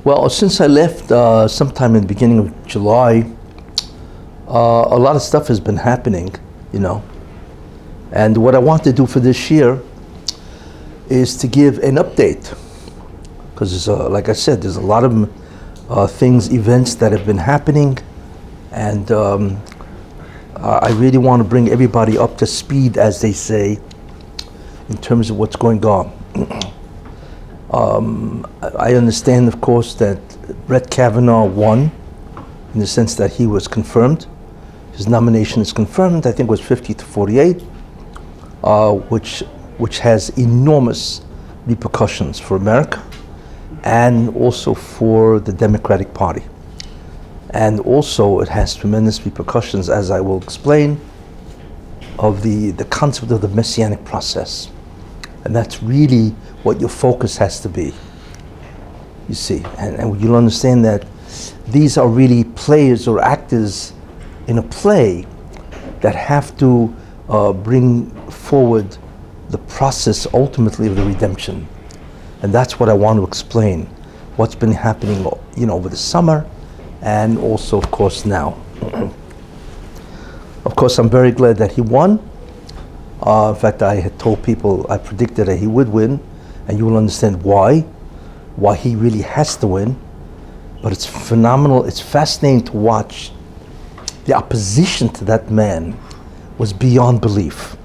Well, since I left sometime in the beginning of July, a lot of stuff has been happening, you know. And what I want to do for this year is to give an update. Because, like I said, there's a lot of events that have been happening. And I really want to bring everybody up to speed, as they say, in terms of what's going on. I understand, of course, that Brett Kavanaugh won in the sense that he was confirmed. His nomination is confirmed. I think it was 50-48, which has enormous repercussions for America and also for the Democratic Party. And also it has tremendous repercussions, as I will explain, of the concept of the messianic process. And that's really what your focus has to be, you see. And you'll understand that these are really players or actors in a play that have to bring forward the process ultimately of the redemption. And that's what I want to explain, what's been happening, you know, over the summer and also, of course, now. Of course, I'm very glad that he won. In fact, I had told people, I predicted that he would win, and you will understand why he really has to win. But it's phenomenal, it's fascinating to watch. The opposition to that man was beyond belief.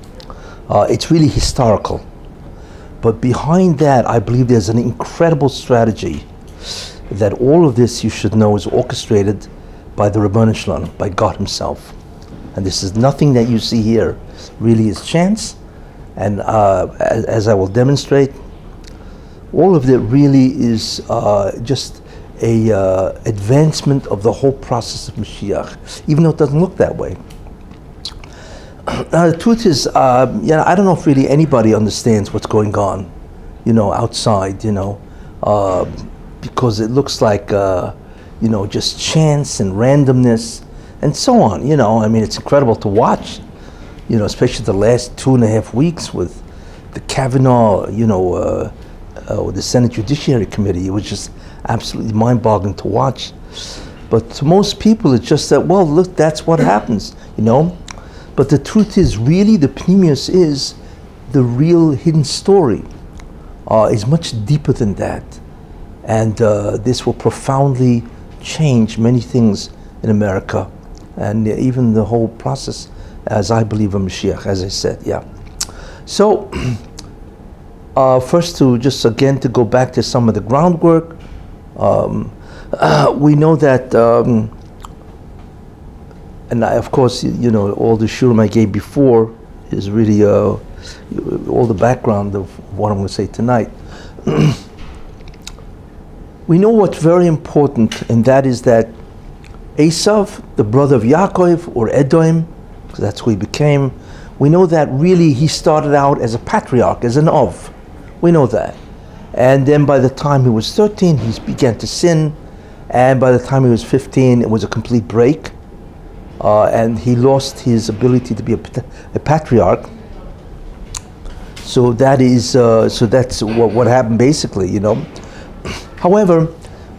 It's really historical. But behind that, I believe there's an incredible strategy that all of this, you should know, is orchestrated by the Rabbi, by God himself. And this is nothing that you see here really is chance. And as I will demonstrate, all of it really is just a advancement of the whole process of Mashiach, even though it doesn't look that way. Now, the truth is, I don't know if really anybody understands what's going on, you know, outside, you know, because it looks like, you know, just chance and randomness and so on, you know. I mean, it's incredible to watch, you know, especially the last 2.5 weeks with the Kavanaugh, you know, the Senate Judiciary Committee. It was just absolutely mind-boggling to watch. But to most people, it's just that, well, look, that's what happens, you know. But the truth is, really, the pneumius is the real hidden story. Is much deeper than that. And this will profoundly change many things in America and even the whole process, as I believe of Mashiach, as I said, yeah. So, first to just again to go back to some of the groundwork, we know that, and of course, you know, all the shurim I gave before is really all the background of what I'm going to say tonight. We know what's very important, and that is that Esav, the brother of Yaakov, or Edom, because that's who he became, we know that really he started out as a patriarch, as an Ov. We know that. And then by the time he was 13, he began to sin, and by the time he was 15, it was a complete break. And he lost his ability to be a patriarch. So that is, so that's what happened basically, you know. However,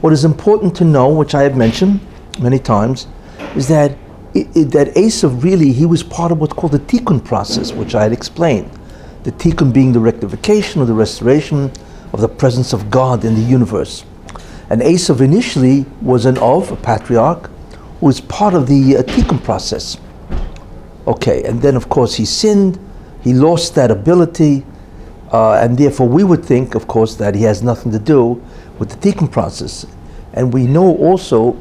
what is important to know, which I have mentioned many times, is that that Esav really, he was part of what's called the tikkun process, which I had explained. The tikkun being the rectification or the restoration of the presence of God in the universe. And Esav initially was an Ov, a patriarch, who was part of the tikkun process. Okay, and then of course he sinned, he lost that ability, and therefore we would think, of course, that he has nothing to do with the tikkun process. And we know also,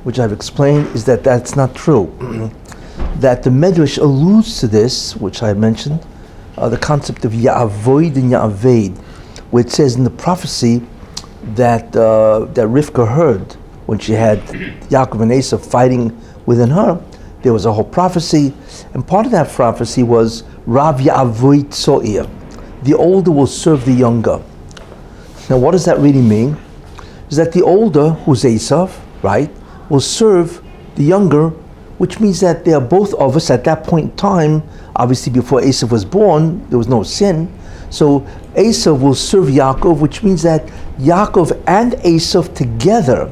which I've explained, is that that's not true. That the Medrash alludes to this, which I mentioned, the concept of Ya'avoid and Ya'aved, where it says in the prophecy that that Rivka heard when she had Yaakov and Esav fighting within her. There was a whole prophecy, and part of that prophecy was Rav Ya'avoid So'ir. The older will serve the younger. Now, what does that really mean? Is that the older, who's Esav, right, will serve the younger, which means that they are both of us at that point in time. Obviously, before Esav was born, there was no sin. So Esav will serve Yaakov, which means that Yaakov and Esav together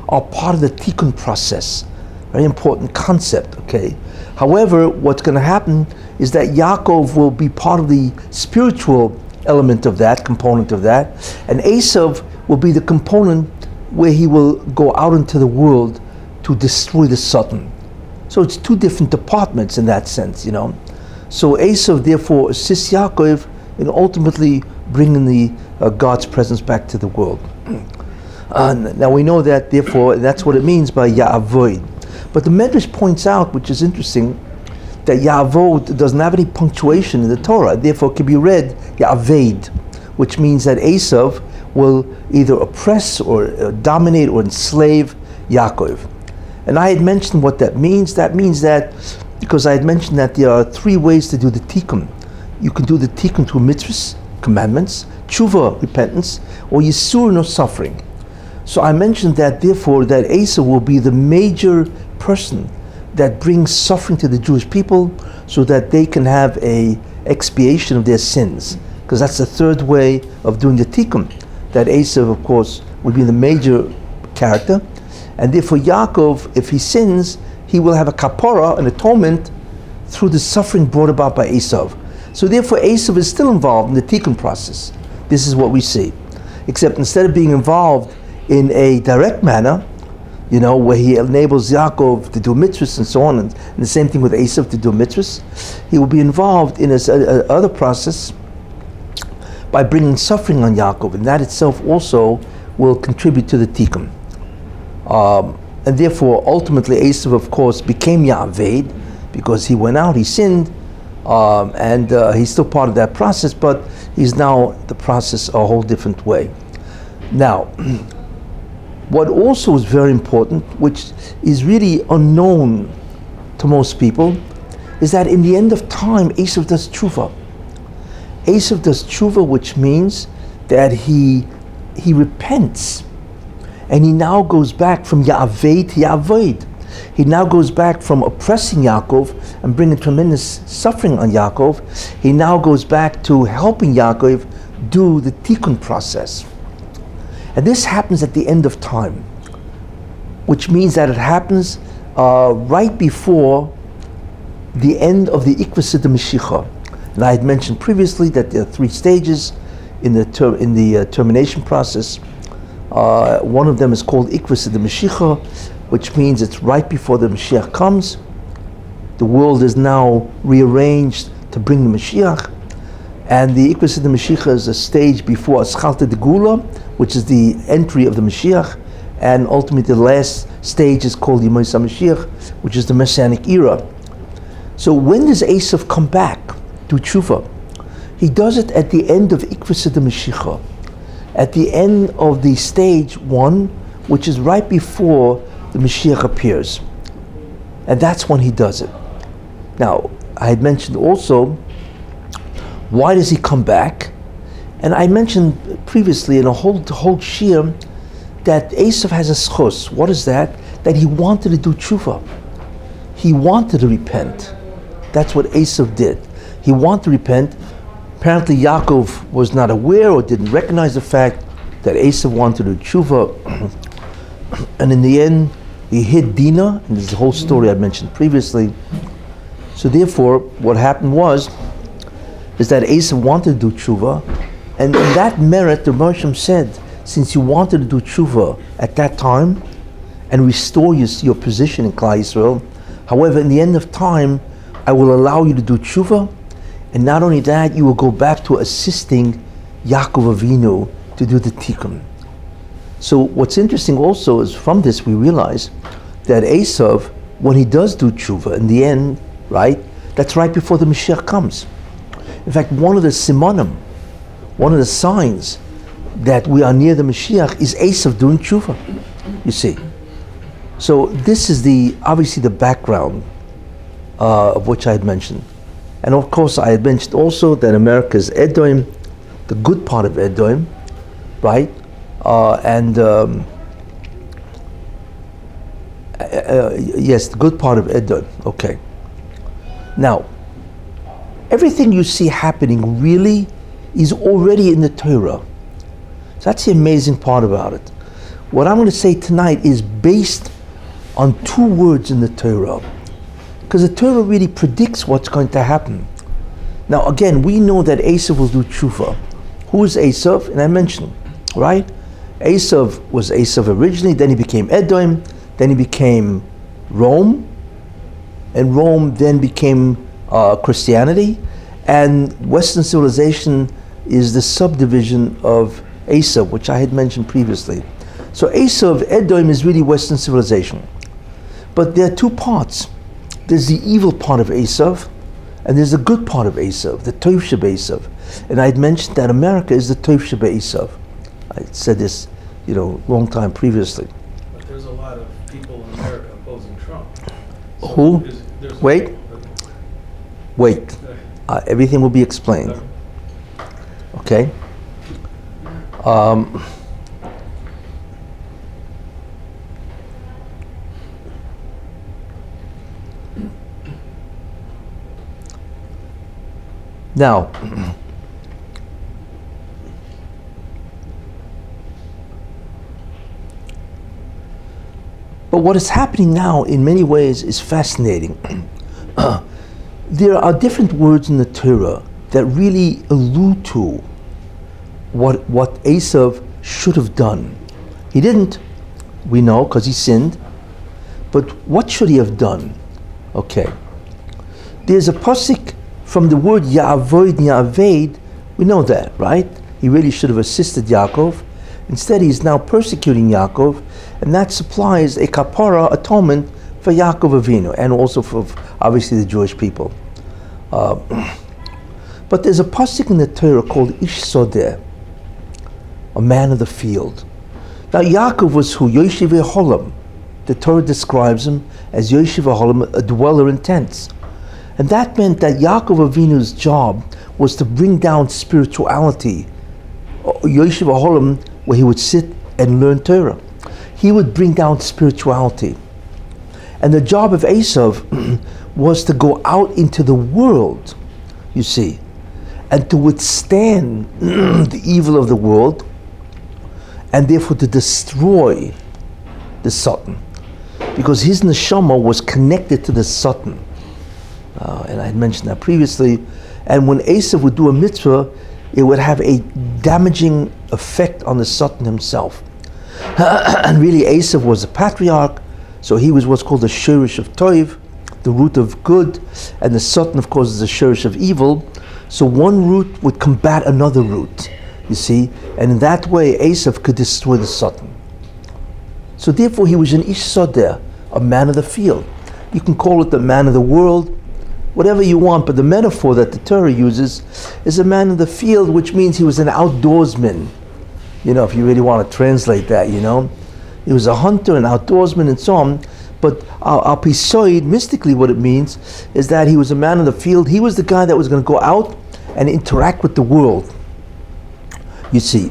are part of the tikkun process. Very important concept, okay? However, what's going to happen is that Yaakov will be part of the spiritual element of that, component of that, and Esav will be the component where he will go out into the world to destroy the Satan. So it's two different departments in that sense, you know. So Esav therefore assists Yaakov in ultimately bringing the God's presence back to the world. Now we know that therefore that's what it means by Ya'avoid. But the Medrash points out, which is interesting, that Ya'avod doesn't have any punctuation in the Torah. Therefore it can be read Ya'aved, which means that Esav will either oppress or dominate or enslave Yaakov. And I had mentioned what that means. That means that, because I had mentioned that there are three ways to do the tikkun. You can do the tikkun through mitzvahs, commandments, tshuva, repentance, or yisur, no suffering. So I mentioned that therefore that Esav will be the major person that brings suffering to the Jewish people so that they can have a expiation of their sins. Because that's the third way of doing the tikkun. That Esav, of course, would be the major character. And therefore Yaakov, if he sins, he will have a kapara, an atonement, through the suffering brought about by Esav. So therefore Esav is still involved in the tikkun process. This is what we see. Except instead of being involved in a direct manner, you know, where he enables Yaakov to do mitzvahs and so on, and the same thing with Esav to do mitzvahs, he will be involved in a other process by bringing suffering on Yaakov, and that itself also will contribute to the tikkun. And therefore, ultimately, Esav, of course, became Ya'aved because he went out, he sinned, and he's still part of that process, but he's now the process a whole different way. Now, what also is very important, which is really unknown to most people, is that in the end of time, Esav does tshuva. Esav does tshuva, which means that he repents, and he now goes back from Ya'aved to Ya'aved. He now goes back from oppressing Yaakov and bringing tremendous suffering on Yaakov. He now goes back to helping Yaakov do the tikkun process. And this happens at the end of time, which means that it happens right before the end of the Ikvus de Mashiach. And I had mentioned previously that there are three stages in the termination process. One of them is called Ikvus de Mashiach, which means it's right before the Mashiach comes. The world is now rearranged to bring the Mashiach. And the Ikvus de Mashiach is a stage before Aschalta de Gula, which is the entry of the Mashiach. And ultimately the last stage is called Yemei Mashiach, which is the Messianic era. So when does Esav come back to tshuva? He does it at the end of Ikvus de Mashiach, at the end of the stage one, which is right before the Mashiach appears. And that's when he does it. Now, I had mentioned also, why does he come back? And I mentioned previously in a whole shir that Esav has a schos. What is that? That he wanted to do tshuva. He wanted to repent. That's what Esav did. He wanted to repent. Apparently Yaakov was not aware or didn't recognize the fact that Esav wanted to do tshuva. And in the end, he hid Dinah, and this is the whole story I mentioned previously. So therefore, what happened is that Esav wanted to do tshuva, and in that merit, the Moshe said, since you wanted to do tshuva at that time and restore your position in Klal Yisrael, however, in the end of time, I will allow you to do tshuva, and not only that, you will go back to assisting Yaakov Avinu to do the tikkun. So what's interesting also is from this we realize that Esav, when he does do tshuva in the end, right, that's right before the Mashiach comes. In fact, one of the simanim, one of the signs that we are near the Mashiach is Esav doing tshuva, you see. So this is obviously the background of which I had mentioned. And of course I had mentioned also that America is Edom, the good part of Edom, right? Yes, the good part of Edom. Okay. Now, everything you see happening really is already in the Torah. So that's the amazing part about it. What I'm going to say tonight is based on two words in the Torah. Because the Torah really predicts what's going to happen. Now again, we know that Esav will do tshuva. Who is Esav? And I mentioned, right? Esav was Esav originally, then he became Edom, then he became Rome, and Rome then became Christianity, and Western civilization is the subdivision of Esav, which I had mentioned previously. So Esav, Edom, is really Western civilization. But there are two parts. There's the evil part of Esav, and there's the good part of Esav, the Tov Sheba Esav. And I had mentioned that America is the Tov Sheba Esav. I said this, long time previously. But there's a lot of people in America opposing Trump. So who? Wait. Everything will be explained. Okay. Now, but what is happening now in many ways is fascinating. There are different words in the Torah that really allude to what Esav should have done. He didn't, we know, because he sinned. But what should he have done? Okay. There's a pasuk from the word Ya'aved, we know that, right? He really should have assisted Yaakov. Instead, he's now persecuting Yaakov, and that supplies a kapara, atonement, for Yaakov Avinu, and also for, obviously, the Jewish people. But there's a pasuk in the Torah called Ish Sodeh, a man of the field. Now, Yaakov was who? Yoshev Holam. The Torah describes him as Yoshev Holam, a dweller in tents. And that meant that Yaakov Avinu's job was to bring down spirituality. Yoshev Holam, where he would sit and learn Torah. He would bring down spirituality. And the job of Esav was to go out into the world, you see, and to withstand the evil of the world, and therefore to destroy the Satan. Because his neshama was connected to the Satan. And I had mentioned that previously. And when Esav would do a mitzvah, it would have a damaging effect on the Satan himself. And really, Esav was a patriarch, so he was what's called the shirish of Toiv, the root of good, and the Satan, of course, is the shirish of evil. So one root would combat another root, you see, and in that way, Esav could destroy the Satan. So therefore, he was an Ish Sodeh, a man of the field. You can call it the man of the world, whatever you want, but the metaphor that the Torah uses is a man of the field, which means he was an outdoorsman. If you really want to translate that, He was a hunter, an outdoorsman, and so on. But al-pisoid, mystically what it means, is that he was a man of the field. He was the guy that was going to go out and interact with the world, you see.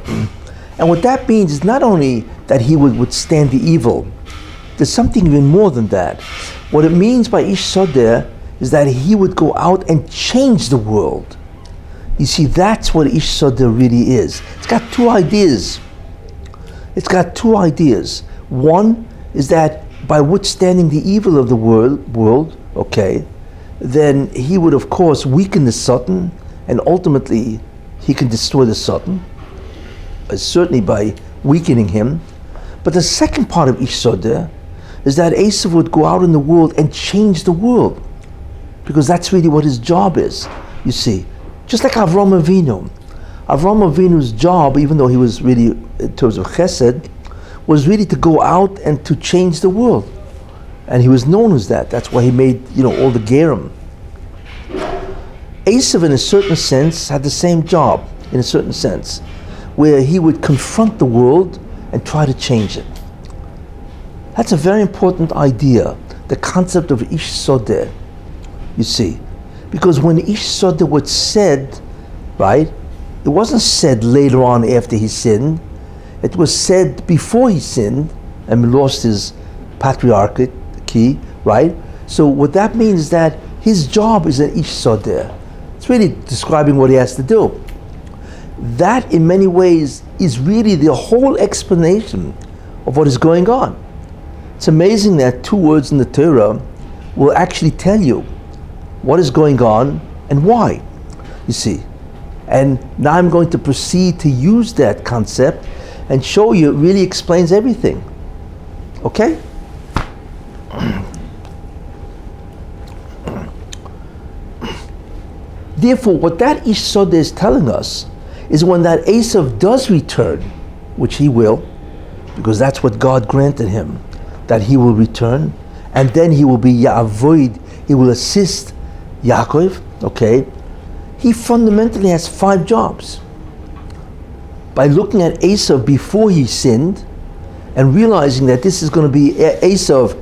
And what that means is not only that he would withstand the evil, there's something even more than that. What it means by Ish Sodeh is that he would go out and change the world. You see, that's what Ish Sodeh really is. It's got two ideas. One is that by withstanding the evil of the world, okay, then he would, of course, weaken the Satan, and ultimately he can destroy the Satan, certainly by weakening him. But the second part of Ish Sodeh is that Esav would go out in the world and change the world, because that's really what his job is, you see. Just like Avram Avinu. Avram Avinu's job, even though he was really, in terms of chesed, was really to go out and to change the world. And he was known as that. That's why he made, all the gerim. Esav, in a certain sense, had the same job, in a certain sense, where he would confront the world and try to change it. That's a very important idea, the concept of Ish Sodeh, you see. Because when Ish Sodeh was said, right, it wasn't said later on after he sinned. It was said before he sinned and lost his patriarchate key, right? So what that means is that his job is an Ish Sodeh. It's really describing what he has to do. that in many ways is really the whole explanation of what is going on. It's amazing that 2 words in the Torah will actually tell you what is going on and why, you see. And now I'm going to proceed to use that concept and show you it really explains everything. Okay? Therefore, what that Ish Sodeh is telling us is when that Esav does return, which he will, because that's what God granted him, that he will return, and then he will be Ya'avoid, he will assist Yaakov, okay? He fundamentally has 5 jobs. By looking at Esav before he sinned, and realizing that this is going to be Esav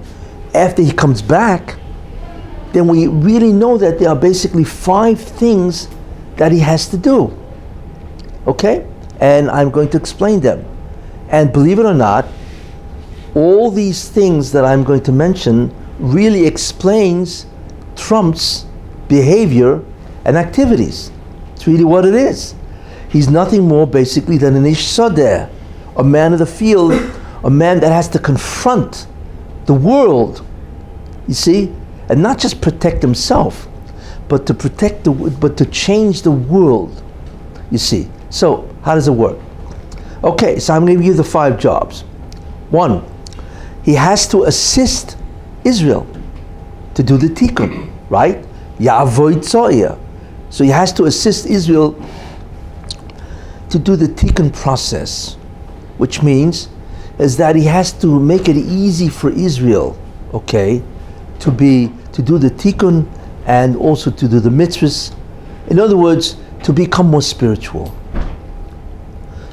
after he comes back, then we really know that there are basically 5 things that he has to do. Okay? And I'm going to explain them. And believe it or not, all these things that I'm going to mention really explains Trump's behavior and activities. It's really what it is. He's nothing more basically than an Ish Sodeh, a man of the field, a man that has to confront the world, you see, and not just protect himself, but to protect but to change the world, you see. So how does it work? Okay, so I'm going to give you the 5 jobs. 1, he has to assist Israel to do the tikkun, right? Ya'avoid tzo'iyah. So he has to assist Israel to do the tikkun process, which means is that he has to make it easy for Israel, okay, to do the tikkun and also to do the mitzvahs. In other words, to become more spiritual.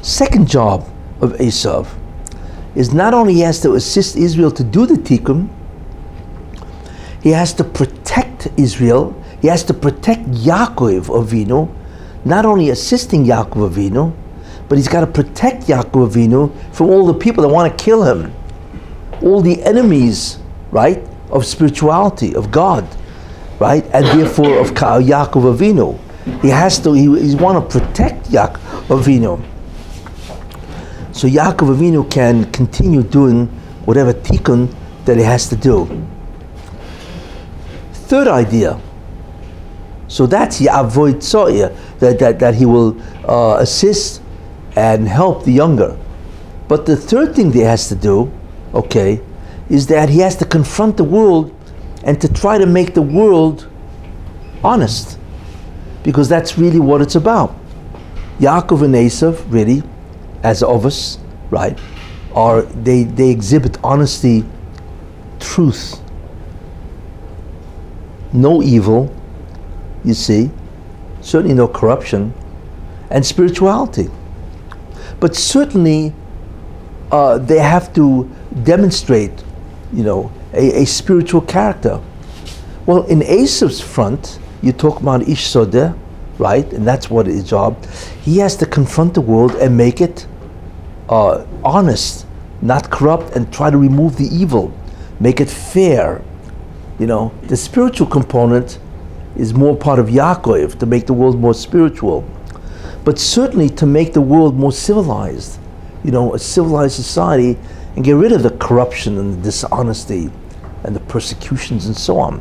Second job of Esav is not only he has to assist Israel to do the tikkun, he has to protect Israel, he has to protect Yaakov Avinu, not only assisting Yaakov Avinu, but he's got to protect Yaakov Avinu from all the people that want to kill him, all the enemies, right, of spirituality, of God, right, and therefore of Yaakov Avinu. He want to protect Yaakov Avinu, so Yaakov Avinu can continue doing whatever tikkun that he has to do. Third idea, so that's Ya'avoid tzo'iyah, that he will assist and help the younger. But the third thing that he has to do, okay, is that he has to confront the world and to try to make the world honest, because that's really what it's about. Yaakov and Esav, really, as of us, right, they exhibit honesty, truth, no evil, you see, certainly no corruption, and spirituality. But certainly they have to demonstrate, a spiritual character. Well, in Esav's front, you talk about Ish Sodeh, right? And that's what his job. He has to confront the world and make it honest, not corrupt, and try to remove the evil, make it fair. The spiritual component is more part of Yaakov, to make the world more spiritual, but certainly to make the world more civilized, a civilized society, and get rid of the corruption and the dishonesty and the persecutions and so on.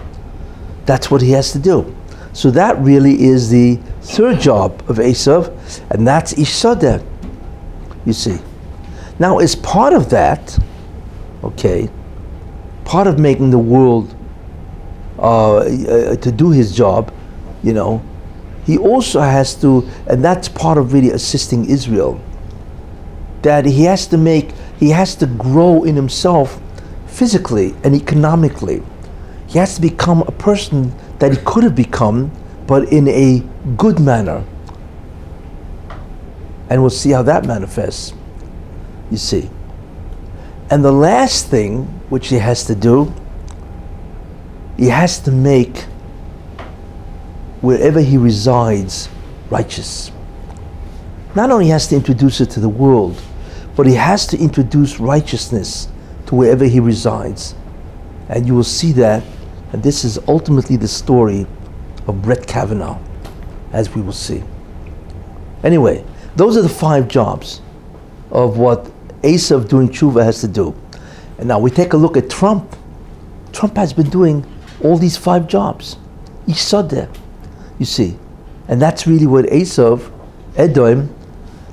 That's what he has to do. So that really is the third job of Esav, and that's Ish Sodeh, you see. Now, as part of that, okay, part of making the world to do his job, he also has to, and that's part of really assisting Israel, that he has to grow in himself physically and economically. He has to become a person that he could have become, but in a good manner. And we'll see how that manifests, you see. And the last thing which he has to do, he has to make wherever he resides righteous. Not only has to introduce it to the world, but he has to introduce righteousness to wherever he resides. And you will see that, and this is ultimately the story of Kavanaugh, as we will see. Anyway, Those are the 5 jobs of what Esav doing tshuva has to do. And now we take a look at Trump. Trump has been doing all these 5 jobs. Each sadeh, you see. And that's really what Esav, Edom,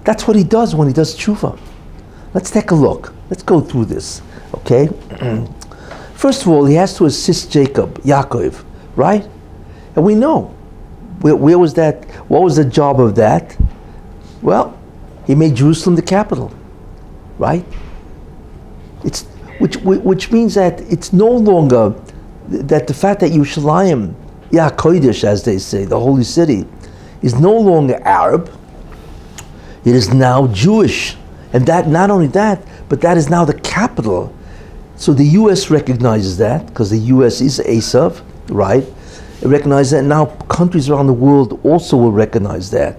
that's what he does when he does tshuva. Let's take a look. Let's go through this, okay? First of all, he has to assist Jacob, Yaakov, right? And we know, where was that, what was the job of that? Well, he made Jerusalem the capital, right? It's which means that it's no longer that the fact that Yerushalayim, Kodesh, as they say, the holy city, is no longer Arab. It is now Jewish, and that not only that, but that is now the capital. So the U.S. recognizes that because the U.S. is Esav, right? It recognizes that, and now countries around the world also will recognize that.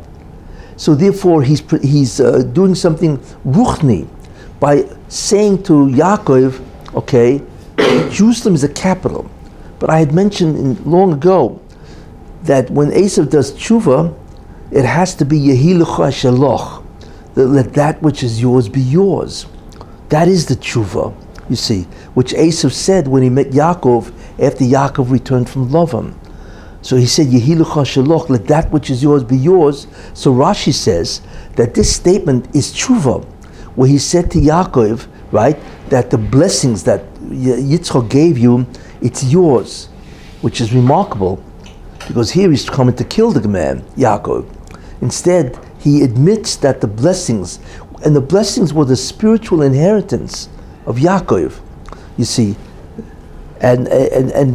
So therefore, he's doing something ruchni by saying to Yaakov, okay, Jerusalem is the capital. But I had mentioned long ago that when Esav does tshuva, it has to be Yehi Lecha Shaloch. Let that which is yours be yours. That is the tshuva, you see, which Esav said when he met Yaakov after Yaakov returned from Lavan. So he said, Yehi Lecha Shaloch, let that which is yours be yours. So Rashi says that this statement is tshuva, where he said to Yaakov, right, that the blessings that Yitzchak gave you, it's yours, which is remarkable, because here he's coming to kill the man, Yaakov. Instead, he admits that the blessings, and the blessings were the spiritual inheritance of Yaakov, you see. And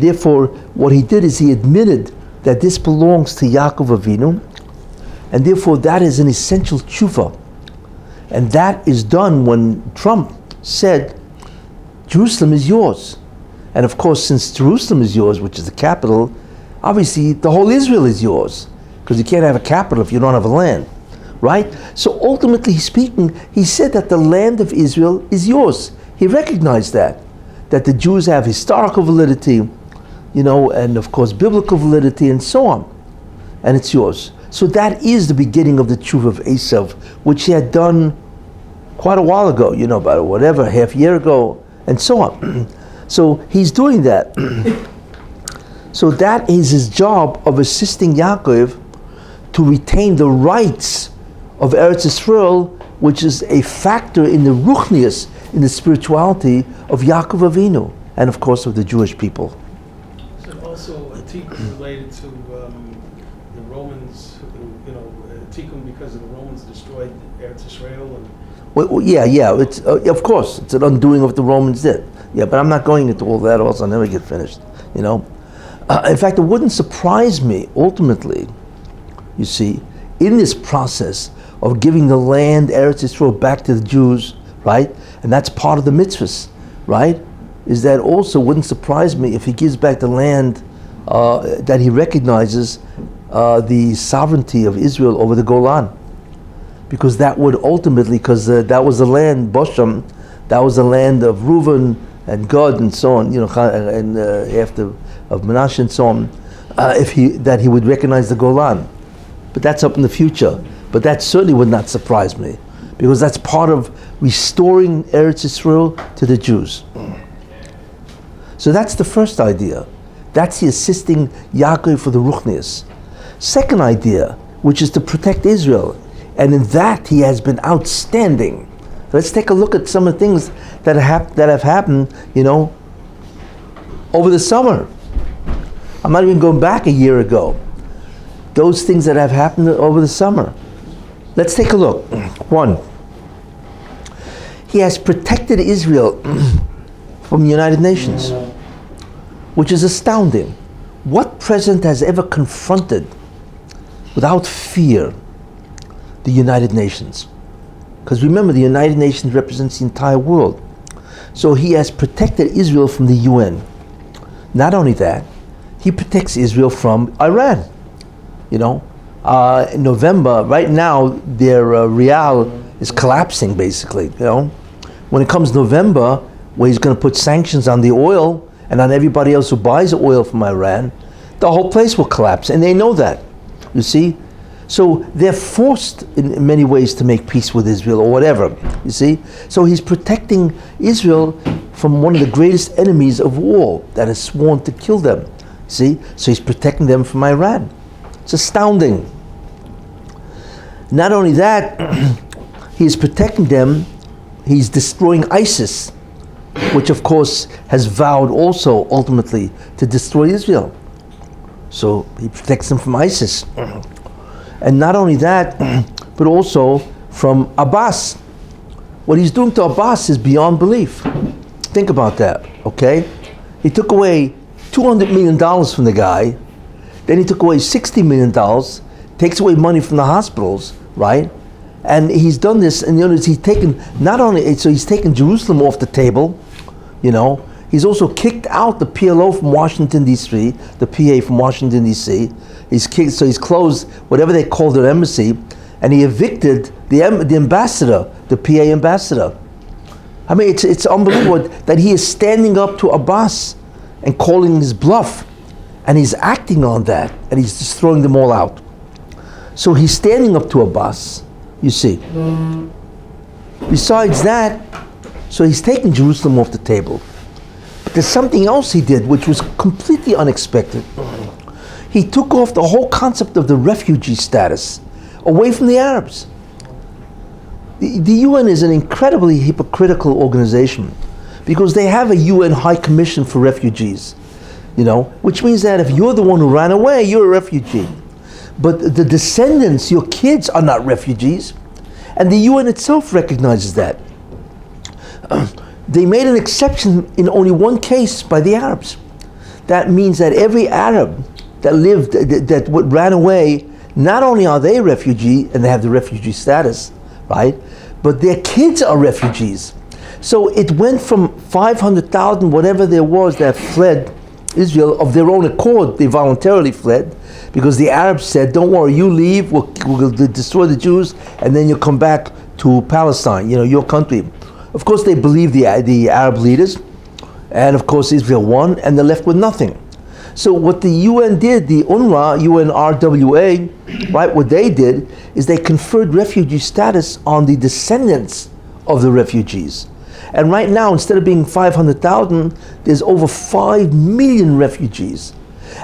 therefore, what he did is he admitted that this belongs to Yaakov Avinu, and therefore that is an essential tshuva. And that is done when Trump said, Jerusalem is yours. And of course, since Jerusalem is yours, which is the capital, obviously the whole Israel is yours, because you can't have a capital if you don't have a land, right? So ultimately speaking, he said that the land of Israel is yours. He recognized that the Jews have historical validity, you know, and of course biblical validity and so on, and it's yours. So that is the beginning of the tshuva of Esav, which he had done quite a while ago, you know, about whatever, half a year ago, and so on. So he's doing that. So that is his job of assisting Yaakov to retain the rights of Eretz Yisrael, which is a factor in the ruchnius, in the spirituality of Yaakov Avinu, and of course of the Jewish people. So also a tikkun related to the Romans, you know, a tikkun because the Romans destroyed Eretz Yisrael. And Well, yeah, it's of course it's an undoing of what the Romans did. Yeah, but I'm not going into all that. Also, I'll never get finished. You know, in fact, it wouldn't surprise me ultimately. You see, in this process of giving the land Eretz Yisrael back to the Jews, right, and that's part of the mitzvahs, right, is that also wouldn't surprise me if he gives back the land that he recognizes the sovereignty of Israel over the Golan. Because that would ultimately, because that was the land, Bosham, that was the land of Reuven and Gad and so on, you know, and after of Menashe and so on, that he would recognize the Golan. But that's up in the future. But that certainly would not surprise me, because that's part of restoring Eretz Yisrael to the Jews. So that's the first idea. That's the assisting Yaakov for the Ruchnius. Second idea, which is to protect Israel. And in that, he has been outstanding. Let's take a look at some of the things that have happened, you know, over the summer. I'm not even going back a year ago. Those things that have happened over the summer. Let's take a look. One, he has protected Israel from the United Nations, which is astounding. What president has ever confronted, without fear, the United Nations? Because remember, the United Nations represents the entire world. So he has protected Israel from the UN. Not only that, he protects Israel from Iran. You know, in November, right now, their real is collapsing, basically. You know, when it comes November, where he's going to put sanctions on the oil and on everybody else who buys oil from Iran, the whole place will collapse, and they know that. You see, So they're forced in many ways to make peace with Israel or whatever, you see? So he's protecting Israel from one of the greatest enemies of all that has sworn to kill them, see? So he's protecting them from Iran. It's astounding. Not only that, he's protecting them, he's destroying ISIS, which of course has vowed also ultimately to destroy Israel. So he protects them from ISIS. And not only that, but also from Abbas. What he's doing to Abbas is beyond belief. Think about that, okay? He took away $200 million from the guy, then he took away $60 million, takes away money from the hospitals, right? And he's done this, and he's taken, not only, so he's taken Jerusalem off the table, he's also kicked out the PLO from Washington, D.C., the PA from Washington, D.C., he's closed whatever they call their embassy, and he evicted the ambassador, the PA ambassador. I mean, it's unbelievable that he is standing up to Abbas and calling his bluff, and he's acting on that, and he's just throwing them all out. So he's standing up to Abbas, you see. Besides that, so he's taking Jerusalem off the table. But there's something else he did which was completely unexpected. He took off the whole concept of the refugee status away from the Arabs. The UN is an incredibly hypocritical organization because they have a UN High Commission for Refugees, which means that if you're the one who ran away, you're a refugee. But the descendants, your kids, are not refugees. And the UN itself recognizes that. They made an exception in only one case by the Arabs. That means that every Arab that lived, that ran away, not only are they a refugee and they have the refugee status, right? But their kids are refugees. So it went from 500,000, whatever there was, that fled Israel of their own accord. They voluntarily fled because the Arabs said, don't worry, you leave, we'll destroy the Jews, and then you'll come back to Palestine, your country. Of course, they believed the Arab leaders, and of course Israel won, and they're left with nothing. So what the UN did, the UNRWA, UNRWA, right, what they did is they conferred refugee status on the descendants of the refugees. And right now, instead of being 500,000, there's over 5 million refugees.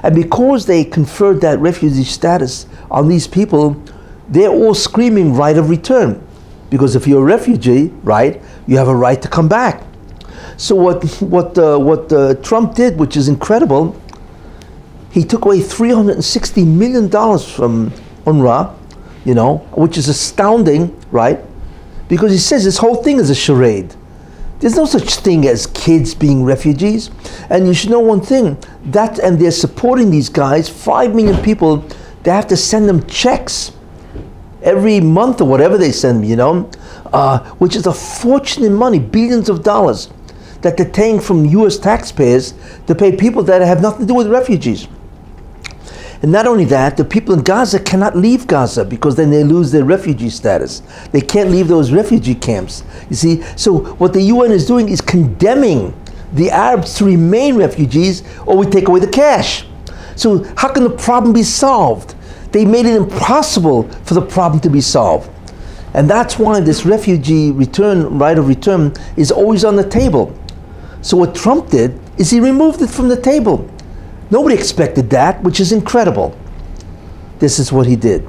And because they conferred that refugee status on these people, they're all screaming right of return. Because if you're a refugee, right, you have a right to come back. So what Trump did, which is incredible, he took away $360 million from UNRWA, which is astounding, right? Because he says this whole thing is a charade. There's no such thing as kids being refugees. And you should know one thing, and they're supporting these guys, 5 million people, they have to send them checks every month or whatever they send them, which is a fortune in money, billions of dollars that they're paying from US taxpayers to pay people that have nothing to do with refugees. And not only that, the people in Gaza cannot leave Gaza because then they lose their refugee status. They can't leave those refugee camps. You see, so what the UN is doing is condemning the Arabs to remain refugees, or we take away the cash. So how can the problem be solved? They made it impossible for the problem to be solved. And that's why this refugee right of return is always on the table. So what Trump did is he removed it from the table. Nobody expected that, which is incredible. This is what he did.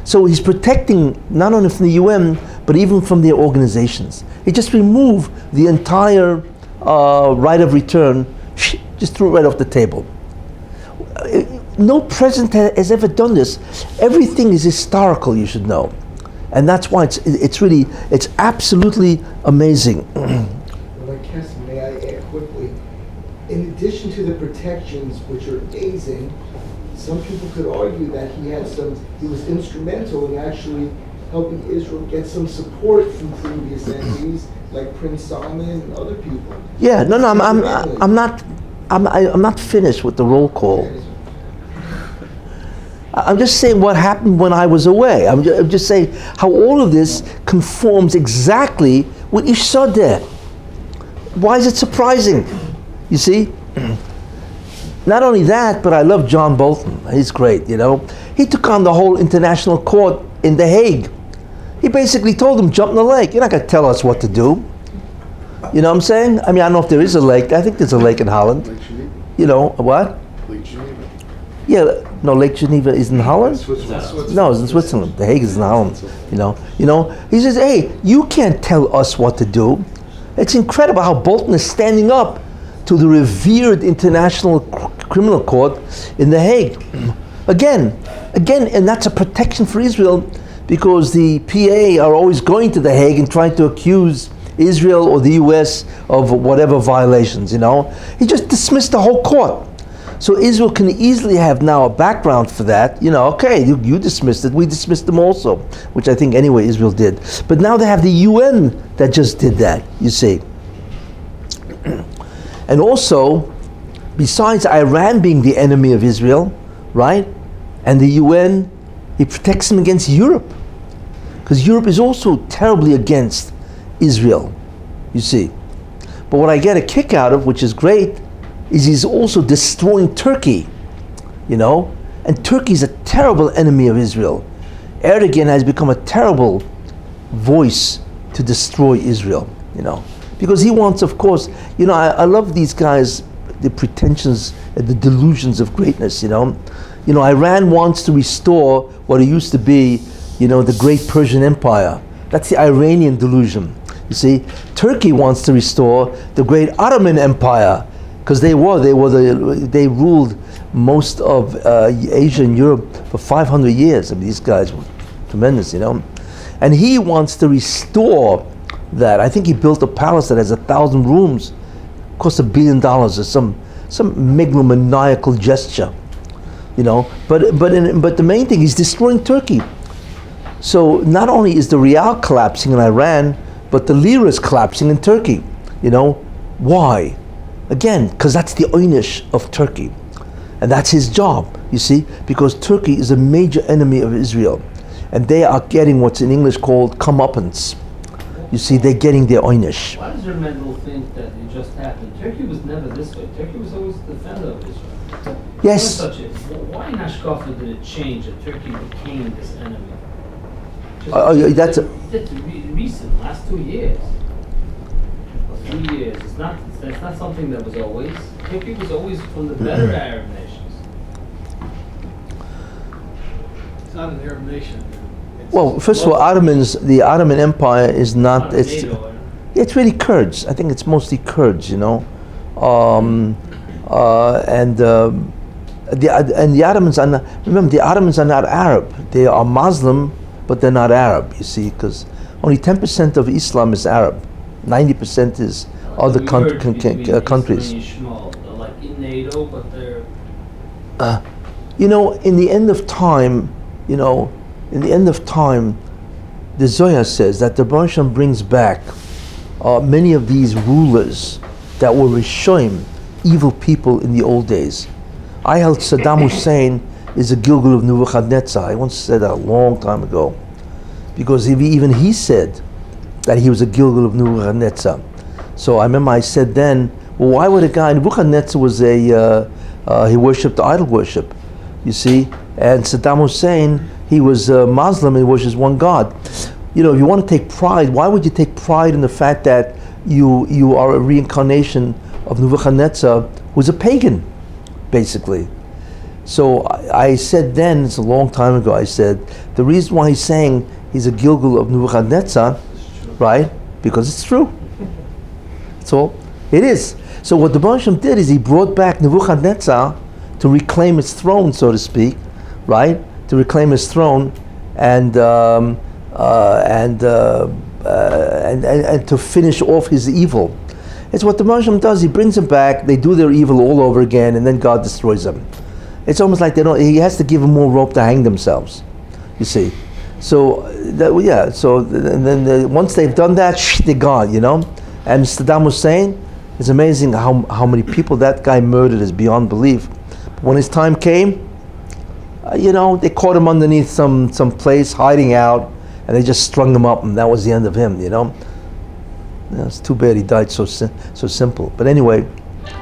So he's protecting not only from the UN, but even from their organizations. He just removed the entire right of return, just threw it right off the table. No president has ever done this. Everything is historical, you should know. And that's why it's absolutely amazing. Rabbi Kessin, may I add quickly, in addition to the protections, which are amazing, some people could argue that he was instrumental in actually helping Israel get some support from previous entities like Prince Salman and other people. Yeah, no, I'm not finished with the roll call. I'm just saying what happened when I was away. I'm just saying how all of this conforms exactly with Ish Sadeh. Why is it surprising? You see? Not only that, but I love John Bolton. He's great, He took on the whole international court in The Hague. He basically told them, jump in the lake. You're not going to tell us what to do. You know what I'm saying? I mean, I don't know if there is a lake. I think there's a lake in Holland. Lake Geneva. You know, what? Lake Geneva. Yeah, no, Lake Geneva is in Holland? Switzerland. No, it's in Switzerland. The Hague is in Holland. You know. He says, hey, you can't tell us what to do. It's incredible how Bolton is standing up to the revered International Criminal Court in The Hague. Again, and that's a protection for Israel, because the PA are always going to The Hague and trying to accuse Israel or the US of whatever violations, you know. He just dismissed the whole court. So Israel can easily have now a background for that. You know, okay, you dismissed it, we dismissed them also, which I think anyway Israel did. But now they have the UN that just did that, you see. And also, besides Iran being the enemy of Israel, right, and the UN, it protects them against Europe. Because Europe is also terribly against Israel, you see. But what I get a kick out of, which is great, is he's also destroying Turkey, you know. And Turkey is a terrible enemy of Israel. Erdogan has become a terrible voice to destroy Israel, you know. Because he wants, of course, you know, I love these guys, the pretensions, the delusions of greatness, you know. You know, Iran wants to restore what it used to be, you know, the great Persian Empire. That's the Iranian delusion. You see, Turkey wants to restore the great Ottoman Empire, because they ruled most of Asia and Europe for 500 years. I mean, these guys were tremendous, you know. And he wants to restore that. I think he built a palace that has 1,000 rooms, cost $1 billion or some megalomaniacal gesture, you know. But the main thing, he's destroying Turkey. So not only is the rial collapsing in Iran, but the lira is collapsing in Turkey. You know, why? Again, because that's the oynish of Turkey. And that's his job, you see, because Turkey is a major enemy of Israel. And they are getting what's in English called comeuppance. You see, they're getting their oynish. Why does Mendel think that it just happened? Turkey was never this way. Turkey was always the defender of Israel. Yes. Why in Ashkafa did it change that Turkey became this enemy? That's recent, last 2 years. Or 3 years. That's not something that was always. Turkey was always from the better Arab nations. It's not an Arab nation. well, first of all, the Ottoman Empire is not. It's really Kurds. I think it's mostly Kurds, you know, and the Ottomans are not. Remember, the Ottomans are not Arab. They are Muslim, but they're not Arab. You see, because only 10% of Islam is Arab. 90% is other countries. They're like in NATO, but they're. You know, in the end of time, the Zohar says that the Baruch Hashem brings back many of these rulers that were Rishoim, evil people in the old days. I held Saddam Hussein is a Gilgul of Nebuchadnezzar. I once said that a long time ago, because even he said that he was a Gilgul of Nebuchadnezzar. So I remember I said then, well, why would a guy, Nebuchadnezzar was he worshipped idol worship, you see, and Saddam Hussein, he was Muslim and he worships one God. You know, if you want to take pride, why would you take pride in the fact that you are a reincarnation of Nebuchadnezzar, who's a pagan, basically? So I said then, it's a long time ago, I said, the reason why he's saying he's a Gilgul of Nebuchadnezzar, right, because it's true. That's all. It is. So what the Baruch Hashem did is he brought back Nebuchadnezzar to reclaim his throne, so to speak, right? To reclaim his throne and to finish off his evil. It's what the Baruch Hashem does. He brings them back. They do their evil all over again, and then God destroys them. It's almost like he has to give them more rope to hang themselves. You see. So then once they've done that, they're gone. You know. And Saddam Hussein, it's amazing how many people that guy murdered is beyond belief. But when his time came, they caught him underneath some place, hiding out, and they just strung him up, and that was the end of him, you know. It's too bad he died so simple. But anyway,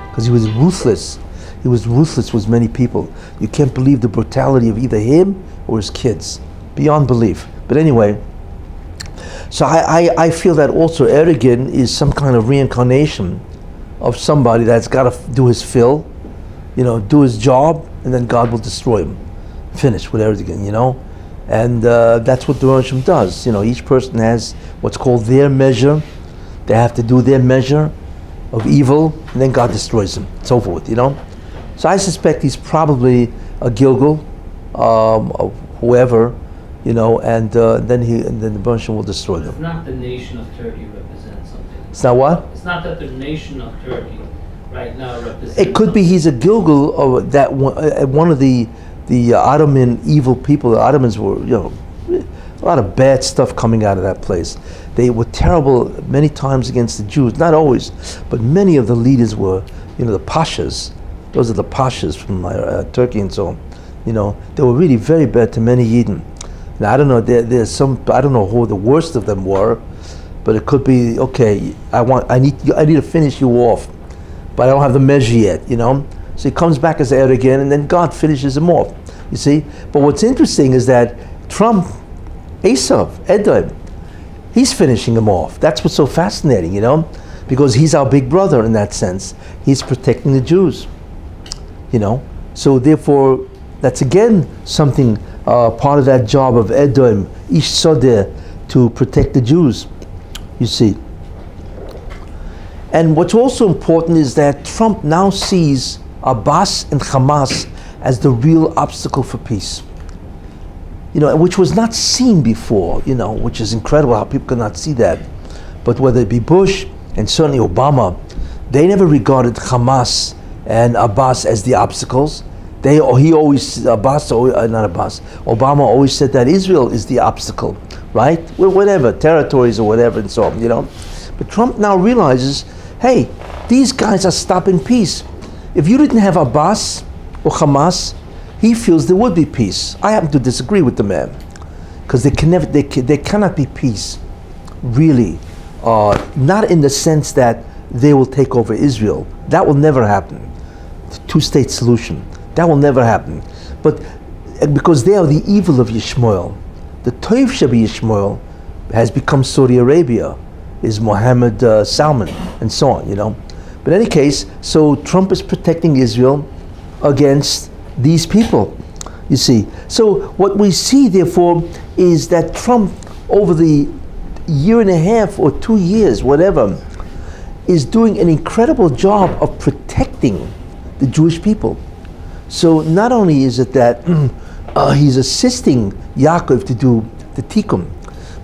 because he was ruthless. He was ruthless with many people. You can't believe the brutality of either him or his kids. Beyond belief. But anyway, so I feel that also Erdogan is some kind of reincarnation of somebody that's got to do his fill, do his job, and then God will destroy him. Finish with Erdogan, And that's what the Roshim does. Each person has what's called their measure. They have to do their measure of evil, and then God destroys them. It's over with, So I suspect he's probably a Gilgal, of whoever, and then the Roshim will destroy them. It's not the nation of Turkey represents something. It's not what? It's not that the nation of Turkey right now represents. It could be he's a Gilgal of that one of the Ottoman evil people. The Ottomans were, a lot of bad stuff coming out of that place. They were terrible many times against the Jews. Not always, but many of the leaders were, the Pashas. Those are the Pashas from Turkey and so on. They were really very bad to many Yidden. Now I don't know. There's some. I don't know who the worst of them were, but it could be okay. I need to finish you off, but I don't have the measure yet. So he comes back as Erdogan, and then God finishes him off. You see. But what's interesting is that Trump, Edom, he's finishing him off. That's what's so fascinating, because he's our big brother in that sense. He's protecting the Jews. So therefore, that's again something. Part of that job of Edom, Ish Sodeh, to protect the Jews, you see. And what's also important is that Trump now sees Abbas and Hamas as the real obstacle for peace. Which was not seen before, which is incredible how people cannot see that. But whether it be Bush and certainly Obama, they never regarded Hamas and Abbas as the obstacles. Obama always said that Israel is the obstacle, right? Whatever, territories or whatever and so on, But Trump now realizes, hey, these guys are stopping peace. If you didn't have Abbas or Hamas, he feels there would be peace. I happen to disagree with the man, because there cannot be peace, really, not in the sense that they will take over Israel. That will never happen. The two-state solution. That will never happen. But because they are the evil of Yishmael, the Toiv Shabi Yishmael has become Saudi Arabia, is Mohammed Salman, and so on, But in any case, so Trump is protecting Israel against these people, you see. So what we see, therefore, is that Trump, over the year and a half or 2 years, whatever, is doing an incredible job of protecting the Jewish people. So not only is it that he's assisting Yaakov to do the tikkun,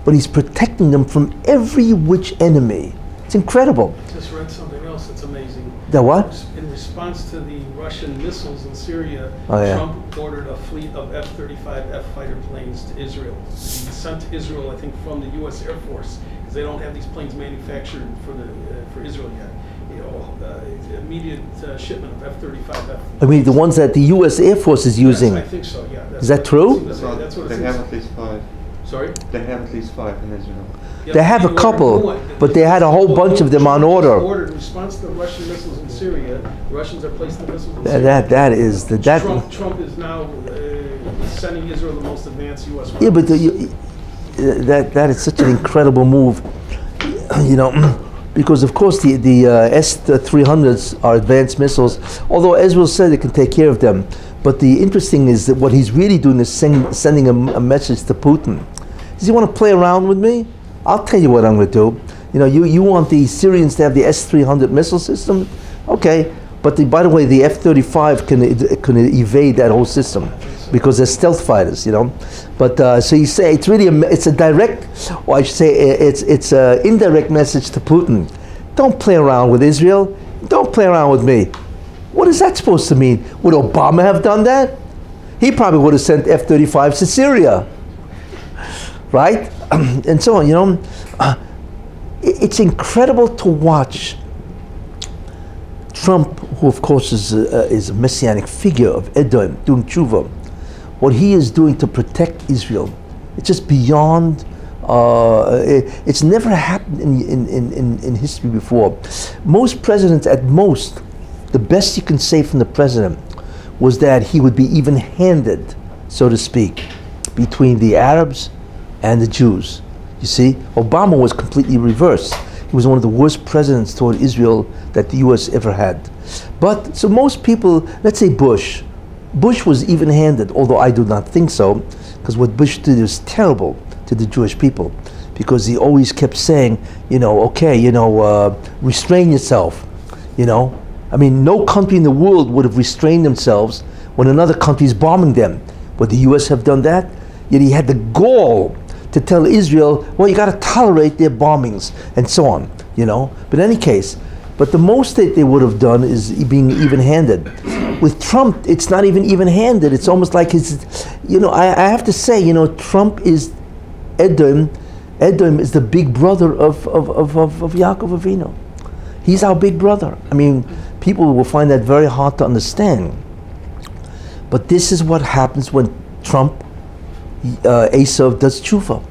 but he's protecting them from every which enemy. It's incredible. Just read something else that's amazing. The what? In response to the Russian missiles in Syria, Trump ordered a fleet of F-35F fighter planes to Israel. He sent to Israel, I think, from the U.S. Air Force, because they don't have these planes manufactured for Israel yet. Immediate shipment of F-35F. I mean, the ones that the U.S. Air Force is using. Yes, I think so, yeah. Is that true? That's what they have at least 5. Sorry? They have at least 5 in Israel. Yeah, they have a couple, but they had a whole bunch of them on order. In response to the Russian missiles in Syria, the Russians are placing the missiles in Syria. Trump is now sending Israel the most advanced U.S. weapons. Yeah, but that is such an incredible move, because of course the S-300s are advanced missiles, although Israel said it can take care of them. But the interesting is that what he's really doing is sending a message to Putin. Does he want to play around with me? I'll tell you what I'm going to do. You want the Syrians to have the S-300 missile system? Okay, but by the way, the F-35 can evade that whole system, because they're stealth fighters, But so you say it's really it's a direct, or I should say it's an indirect message to Putin. Don't play around with Israel. Don't play around with me. What is that supposed to mean? Would Obama have done that? He probably would have sent F-35s to Syria, right? And so on. It's incredible to watch Trump, who of course is a messianic figure of Edom, doing tshuva. What he is doing to protect Israel, it's just beyond. It's never happened in history before. Most presidents, at most, the best you can say from the president was that he would be even-handed, so to speak, between the Arabs and the Jews. You see, Obama was completely reversed. He was one of the worst presidents toward Israel that the U.S. ever had. But, so most people, let's say Bush was even-handed, although I do not think so, because what Bush did was terrible to the Jewish people, because he always kept saying, restrain yourself, I mean, no country in the world would have restrained themselves when another country is bombing them. Would the U.S. have done that? Yet he had the gall to tell Israel, well, you got to tolerate their bombings and so on, But in any case, but the most that they would have done is being even-handed. With Trump, it's not even-handed. It's almost like I have to say, Trump is Edom. Edom is the big brother of Yaakov Avinu. He's our big brother. I mean, people will find that very hard to understand. But this is what happens when Trump, Esav, does tshuva.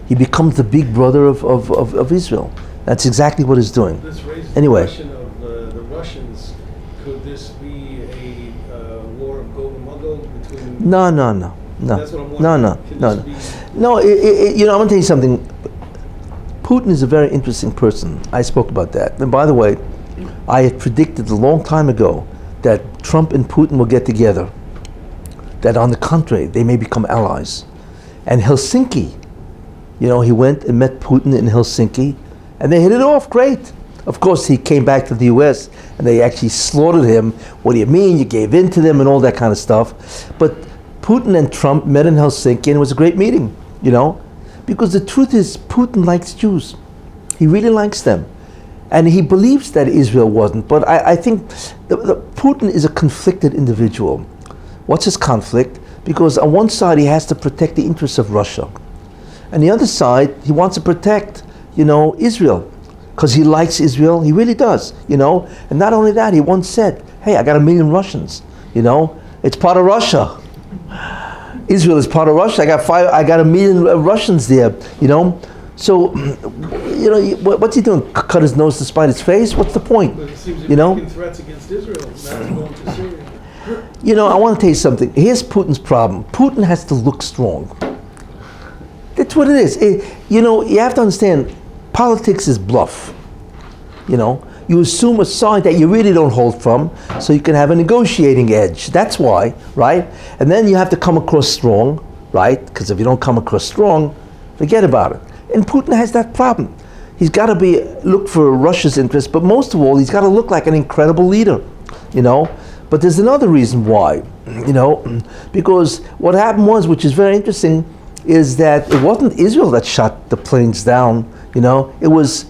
He becomes the big brother of Israel. That's exactly what he's doing. This raises Anyway. the question of the Russians. Could this be a war of Gog and Magog between? No. That's what I'm wondering. No. I'm going to tell you something. Putin is a very interesting person. I spoke about that. And by the way, I had predicted a long time ago that Trump and Putin will get together. That on the contrary, they may become allies. And Helsinki, he went and met Putin in Helsinki, and they hit it off great. Of course, he came back to the U.S. and they actually slaughtered him. What do you mean? You gave in to them and all that kind of stuff. But Putin and Trump met in Helsinki, and it was a great meeting, because the truth is, Putin likes Jews. He really likes them. And he believes that Israel wasn't. But I think Putin is a conflicted individual. What's his conflict? Because on one side, he has to protect the interests of Russia. And the other side, he wants to protect, Israel. Because he likes Israel, he really does, And not only that, he once said, hey, I got 1 million Russians, It's part of Russia. Israel is part of Russia. I got 1 million Russians there, So, what's he doing? Cut his nose to spite his face? What's the point? But it seems you're making threats against Israel, not going to Syria. I want to tell you something. Here's Putin's problem. Putin has to look strong. That's what it is. You have to understand, politics is bluff. You assume a side that you really don't hold from, so you can have a negotiating edge. That's why, right? And then you have to come across strong, right? Because if you don't come across strong, forget about it. And Putin has that problem. He's got to look for Russia's interest, but most of all, he's got to look like an incredible leader, But there's another reason why, because what happened was, which is very interesting, is that it wasn't Israel that shot the planes down, it was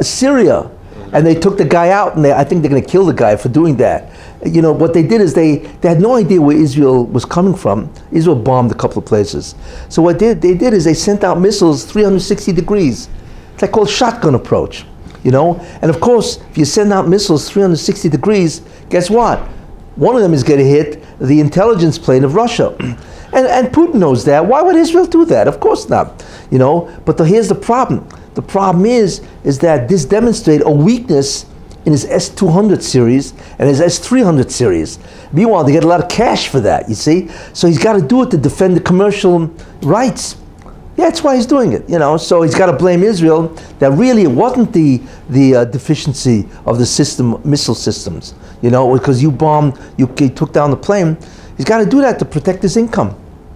Syria. And they took the guy out, and I think they're going to kill the guy for doing that. What they did is they had no idea where Israel was coming from. Israel bombed a couple of places. So what they did is they sent out missiles 360 degrees. It's like called shotgun approach, And of course, if you send out missiles 360 degrees, guess what? One of them is going to hit the intelligence plane of Russia. And Putin knows that. Why would Israel do that? Of course not. But here's the problem. The problem is that this demonstrates a weakness in his S-200 series and his S-300 series. Meanwhile, they get a lot of cash for that, you see? So he's got to do it to defend the commercial rights. Yeah, that's why he's doing it, So he's got to blame Israel that really it wasn't the deficiency of the missile systems, because you bombed, you took down the plane. He's got to do that to protect his income.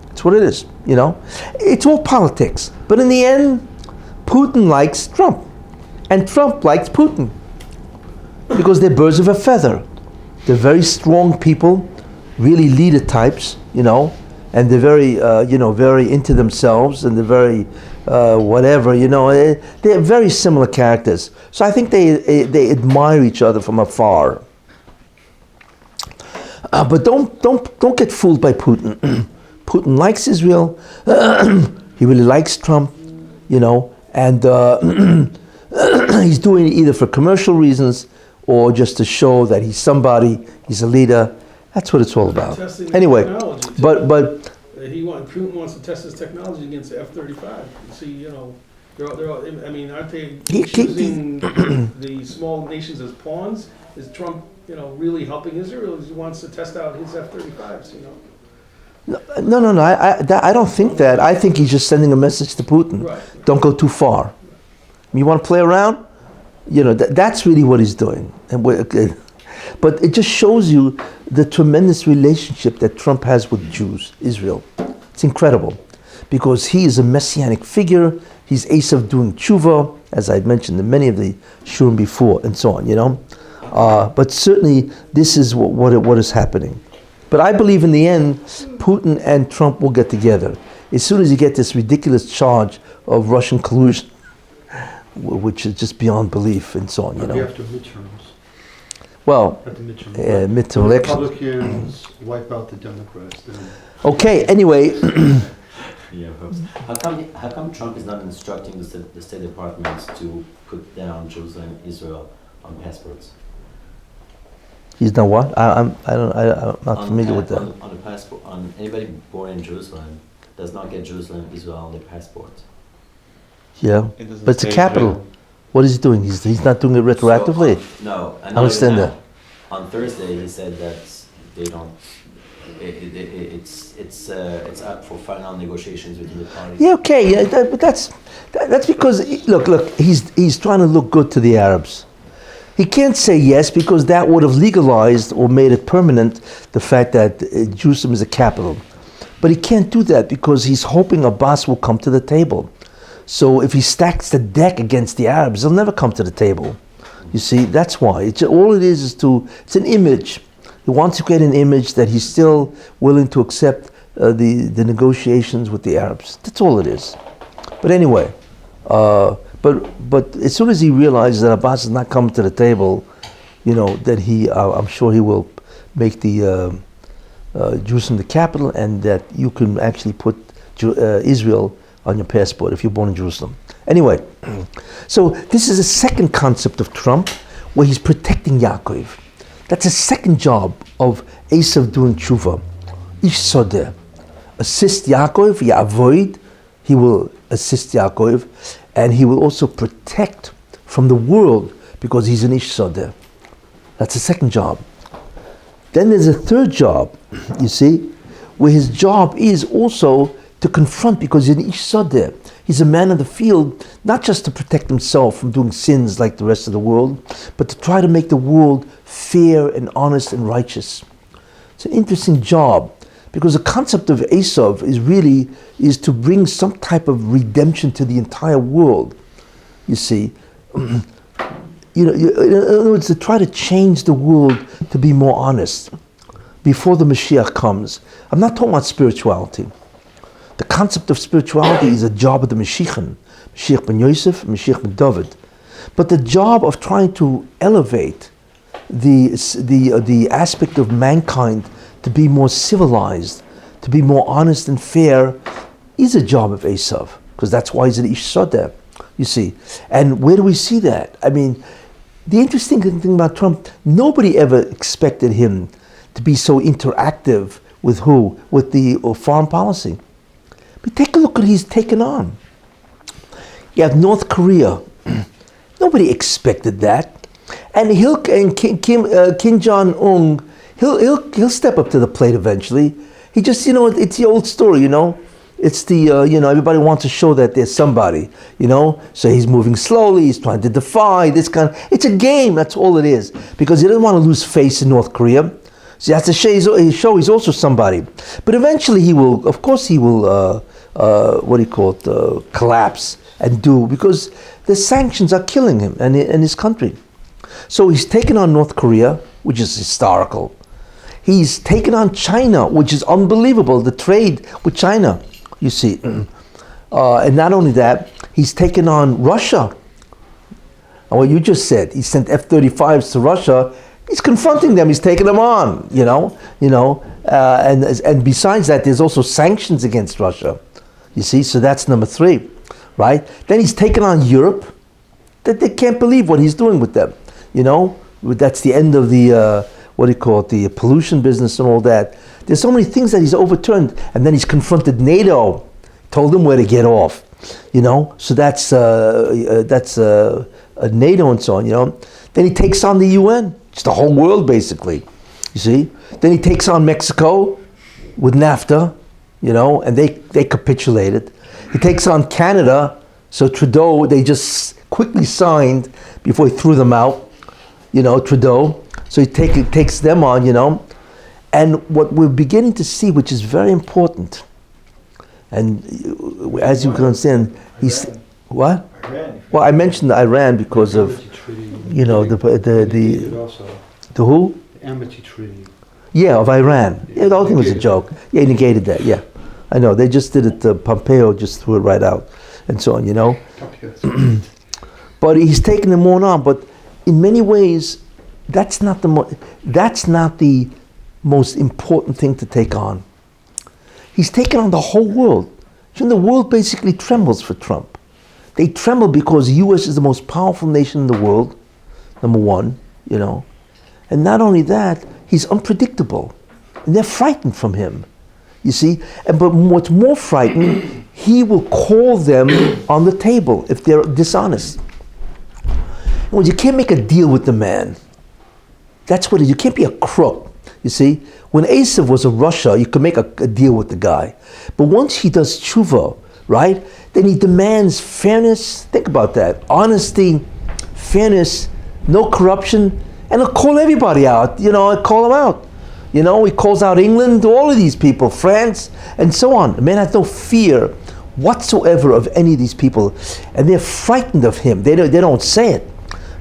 That's what it is, It's all politics. But in the end, Putin likes Trump, and Trump likes Putin, because they're birds of a feather. They're very strong people, really leader types, and they're very, very into themselves, and they're very, whatever, they're very similar characters. So I think they admire each other from afar. But don't get fooled by Putin. Putin likes Israel. He really likes Trump, and he's doing it either for commercial reasons or just to show that he's somebody, he's a leader. That's what it's all about. Anyway, but Putin wants to test his technology against the F-35. See, I mean, aren't they He- choosing the small nations as pawns? Is Trump, really helping Israel? He wants to test out his F-35s, No. I don't think that. I think he's just sending a message to Putin. Right. Don't go too far. You want to play around? That's really what he's doing. But it just shows you the tremendous relationship that Trump has with Jews, Israel. It's incredible. Because he is a messianic figure. He's Esav doing tshuva, as I mentioned in many of the shurim before, and so on, But certainly, this is what is happening. But I believe in the end, Putin and Trump will get together. As soon as you get this ridiculous charge of Russian collusion, which is just beyond belief, and so on, Maybe after midterms. Well, At the midterm. midterm The elections. Republicans wipe out the Democrats. Then Okay, anyway, Yeah, how come Trump is not instructing the State Department to put down Jerusalem, Israel on passports? he's done what? I'm not familiar with that. On the passport, on anybody born in Jerusalem does not get Jerusalem, Israel on their passport. Yeah, It doesn't but it's the say capital. Israel. What is he doing? He's not doing it retroactively. So, no, I I understand that. On Thursday, he said that they don't. It's up for final negotiations between the parties. Yeah, okay, but that's because look, he's trying to look good to the Arabs. He can't say yes because that would have legalized or made it permanent the fact that Jerusalem is a capital. But he can't do that because he's hoping Abbas will come to the table. So if he stacks the deck against the Arabs, they'll never come to the table. You see, that's why. All it is it's an image. He wants to create an image that he's still willing to accept the negotiations with the Arabs. That's all it is. But anyway, but as soon as he realizes that Abbas is not coming to the table, that I'm sure he will make the Jerusalem the capital, and that you can actually put Israel on your passport if you're born in Jerusalem. Anyway, so this is a second concept of Trump, where he's protecting Yaakov. That's a second job of Esav doing tshuva. Ish sodeh. Assist Yaakov, Ya'avoid. He will assist Yaakov, and he will also protect from the world because he's an ish sodeh. That's the second job. Then there's a third job, you see, where his job is also to confront, because he's an ish sodeh. He's a man of the field, not just to protect himself from doing sins like the rest of the world, but to try to make the world fair and honest and righteous. It's an interesting job, because the concept of Esav is to bring some type of redemption to the entire world. You see, in other words, to try to change the world to be more honest before the Mashiach comes. I'm not talking about spirituality. The concept of spirituality is a job of the Mashiach, Mashiach ben Yosef, Mashiach ben David. But the job of trying to elevate the aspect of mankind to be more civilized, to be more honest and fair, is a job of Esav, because that's why he's an Ish Sodeh, you see. And where do we see that? I mean, the interesting thing about Trump, nobody ever expected him to be so interactive with who? With the foreign policy. But take a look at what he's taken on. You have North Korea. Nobody expected that. And Kim Jong-un, he'll step up to the plate eventually. He just, it's the old story, It's the, everybody wants to show that there's somebody, So he's moving slowly, he's trying to defy this it's a game, that's all it is. Because he doesn't want to lose face in North Korea. So he has to show he's also somebody. But eventually he will collapse and because the sanctions are killing him and his country. So he's taken on North Korea, which is historical. He's taken on China, which is unbelievable, the trade with China, you see. And not only that, he's taken on Russia. And what you just said, he sent F-35s to Russia. He's confronting them, he's taking them on, and besides that, there's also sanctions against Russia, you see, so that's number 3, right? Then he's taken on Europe, that they can't believe what he's doing with them, that's the end of the, the pollution business and all that. There's so many things that he's overturned, and then he's confronted NATO, told them where to get off. you know. So that's NATO and so on, you know. Then he takes on the UN, it's the whole world basically, you see. Then he takes on Mexico with NAFTA, you know, and they capitulated. He takes on Canada, so Trudeau, they just quickly signed before he threw them out, you know, Trudeau. So he takes them on, you know. And what we're beginning to see, which is very important, and as you can understand, he's what? Iran. Well, I mentioned Iran because of, you know, the who? The Amity Treaty. Yeah, of Iran. Yeah, the whole thing was a joke. Yeah, he negated that. Yeah, I know. They just did it. Pompeo just threw it right out, and so on. You know. But he's taken them on. But in many ways, that's not the most important thing to take on. He's taken on the whole world. And the world basically trembles for Trump. They tremble because the U.S. is the most powerful nation in the world, number one, you know. And not only that, he's unpredictable. And they're frightened from him, you see. But what's more frightening, he will call them on the table if they're dishonest. Well, you can't make a deal with the man. That's what it is. You can't be a crook. You see, when Esav was in Russia, you could make a deal with the guy. But once he does tshuva, right, then he demands fairness. Think about that. Honesty, fairness, no corruption, and he'll call everybody out. You know, he'll call them out. You know, he calls out England, all of these people, France, and so on. The man has no fear whatsoever of any of these people. And they're frightened of him. They don't say it,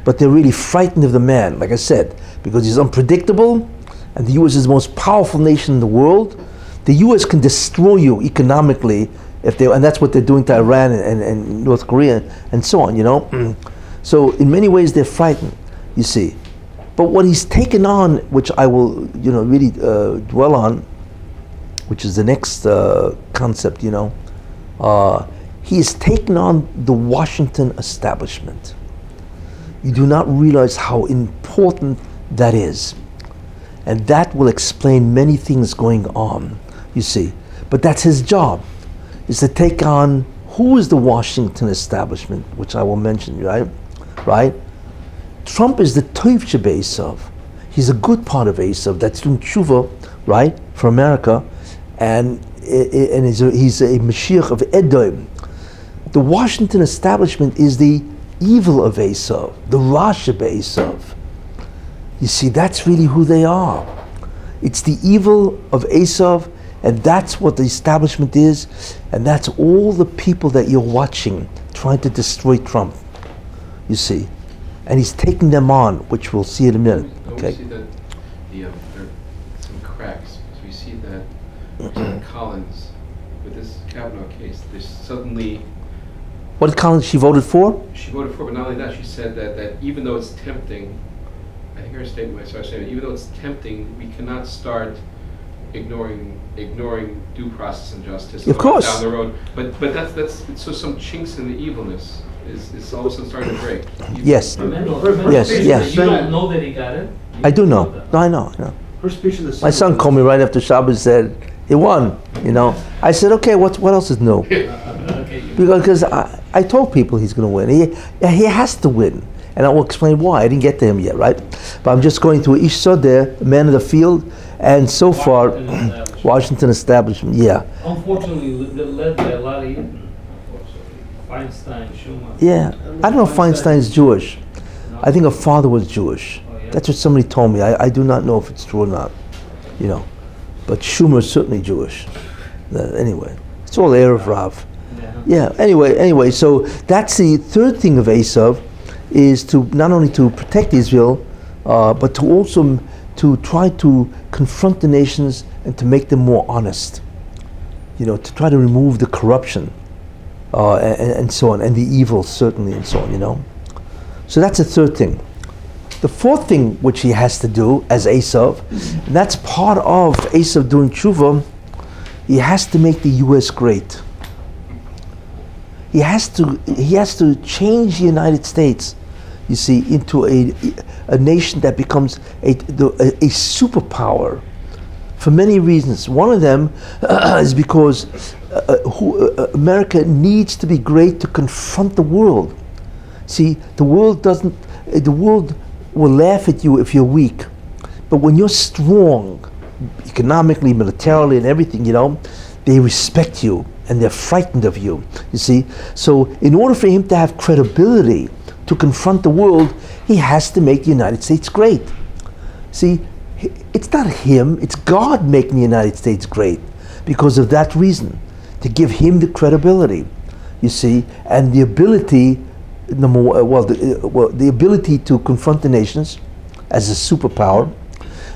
but they're really frightened of the man, like I said, because he's unpredictable. And the U.S. is the most powerful nation in the world. The U.S. can destroy you economically and that's what they're doing to Iran and North Korea and so on, you know. So in many ways they're frightened, you see. But what he's taken on, which I will, you know, really dwell on, which is the next concept, you know, he has taken on the Washington establishment. You do not realize how important that is. And that will explain many things going on, you see. But that's his job, is to take on who is the Washington establishment, which I will mention, right? Trump is the Toiv Sheb'Esav. He's a good part of Esav that's doing tshuva, right, for America, and he's a Mashiach of Edom. The Washington establishment is the evil of Esav, the Ra Sheb'Esav. You see, that's really who they are. It's the evil of Esav, and that's what the establishment is, and that's all the people that you're watching trying to destroy Trump, you see. And he's taking them on, which we'll see in a minute. Okay. We see that there are some cracks. So we see that Collins, with this Kavanaugh case, there's suddenly... What did Collins, she voted for? She voted for, but not only that, she said that even though it's tempting, I think her statement, I started saying, even though it's tempting, we cannot start ignoring due process and justice of course down the road. But that's so some chinks in the evilness is all of a sudden starting to break. Yes. Mendel, Yes. You don't know that he got it? I do know. No, I know. Her speech in the My son called me right after Shabbos, said he won. You know, I said, okay, what else is new? Because I told people he's going to win. He has to win. And I will explain why. I didn't get to him yet, right? But I'm just going through Ish Sodeh, the man of the field, and so far, Washington establishment, yeah. Unfortunately, led by a lot of Yidden, Feinstein, Schumer. Yeah, I don't know if Feinstein's Jewish. I think her father was Jewish. Oh, yeah? That's what somebody told me. I do not know if it's true or not, you know. But Schumer is certainly Jewish. Anyway, it's all Erev Rav. Yeah, anyway, so that's the third thing of Esav, is to not only to protect Israel, but to also to try to confront the nations and to make them more honest. You know, to try to remove the corruption and so on, and the evil certainly, and so on. You know, so that's the third thing. The fourth thing which he has to do as Esav, and that's part of Esav doing tshuva, he has to make the U.S. great. He has to change the United States, you see, into a nation that becomes a superpower for many reasons. One of them is because America needs to be great to confront the world. See, the world will laugh at you if you're weak. But when you're strong, economically, militarily, and everything, they respect you and they're frightened of you. You see? So in order for him to have credibility to confront the world, he has to make the United States great. See, it's not him, it's God making the United States great because of that reason, to give him the credibility, you see, and the ability, the ability to confront the nations as a superpower.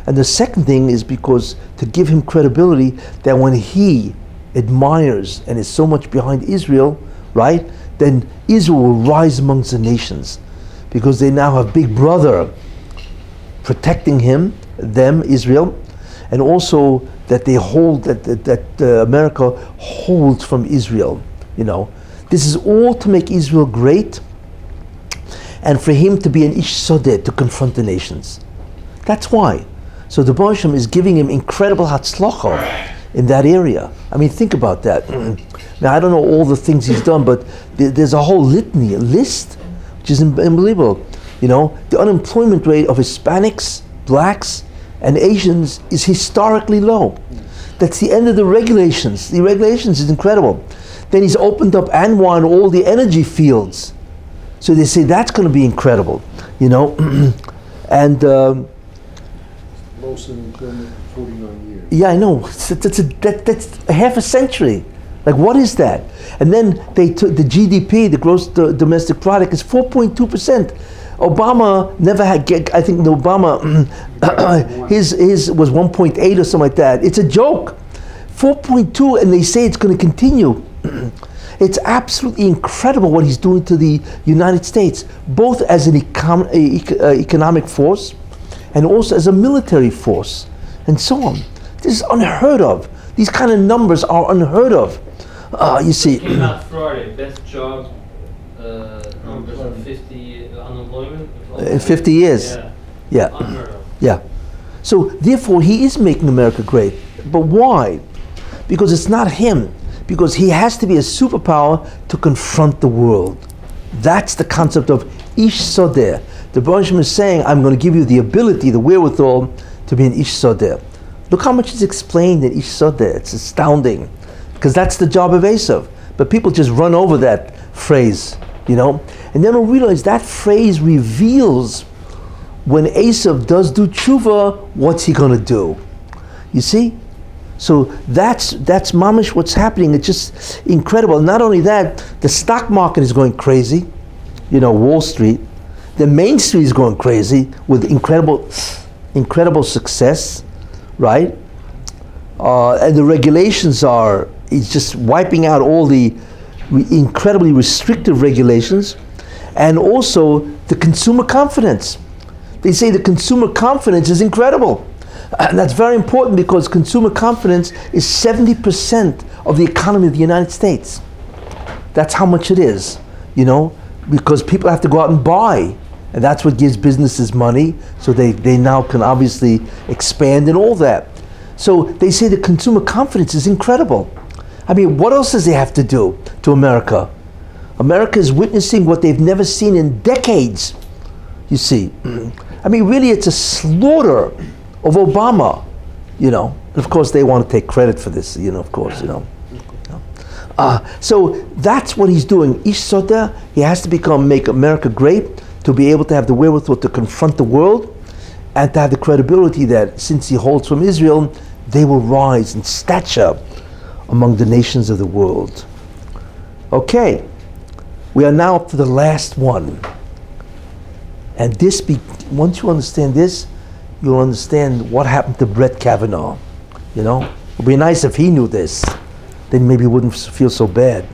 And the second thing is because to give him credibility that when he admires and is so much behind Israel, right, then Israel will rise amongst the nations because they now have Big Brother protecting them, Israel, and also that they hold, that America holds from Israel, This is all to make Israel great and for him to be an Ish Sodeh, to confront the nations. That's why. So the Baruch Hashem is giving him incredible hatzlacha in that area. I mean, think about that. Now, I don't know all the things he's done, but there's a whole litany, a list, which is unbelievable. The unemployment rate of Hispanics, blacks, and Asians is historically low. That's the end of the regulations. The regulations is incredible. Then he's opened up ANWR and all the energy fields. So they say that's going to be incredible, and Most unemployment for 49 years. yeah, I know. That's a half a century. Like, what is that? And then they took the GDP, the gross domestic product, is 4.2%. Obama never had. I think Obama, his was 1.8 or something like that. It's a joke. 4.2, and they say it's going to continue. It's absolutely incredible what he's doing to the United States, both as an economic force and also as a military force, and so on. This is unheard of. These kind of numbers are unheard of. You see. Came out Friday, best job numbers in 50 unemployment. In 50 years. Yeah. Unheard of. Yeah. So therefore, he is making America great. But why? Because it's not him. Because he has to be a superpower to confront the world. That's the concept of Ish Sodeh. The Baruch Hashem is saying, I'm going to give you the ability, the wherewithal to be an Ish Sodeh. Look how much is explained in Ish Sodeh. It's astounding. Because that's the job of Esav. But people just run over that phrase, And then we'll realize that phrase reveals when Esav does do tshuva, what's he going to do? You see? So that's mamish what's happening. It's just incredible. Not only that, the stock market is going crazy. Wall Street. The Main Street is going crazy with incredible success, right? And the regulations it's just wiping out all the incredibly restrictive regulations, and also the consumer confidence. They say the consumer confidence is incredible. And that's very important because consumer confidence is 70% of the economy of the United States. That's how much it is, because people have to go out and buy. And that's what gives businesses money, so they now can obviously expand and all that. So they say the consumer confidence is incredible. I mean, what else does they have to do to America? America is witnessing what they've never seen in decades, you see. I mean, really, it's a slaughter of Obama, And of course, they want to take credit for this, of course, So that's what he's doing. Ish Sodeh, he has to make America great, to be able to have the wherewithal to confront the world, and to have the credibility that since he holds from Israel, they will rise in stature among the nations of the world. Okay, we are now up to the last one. And once you understand this, you'll understand what happened to Brett Kavanaugh. It would be nice if he knew this. Then maybe he wouldn't feel so bad.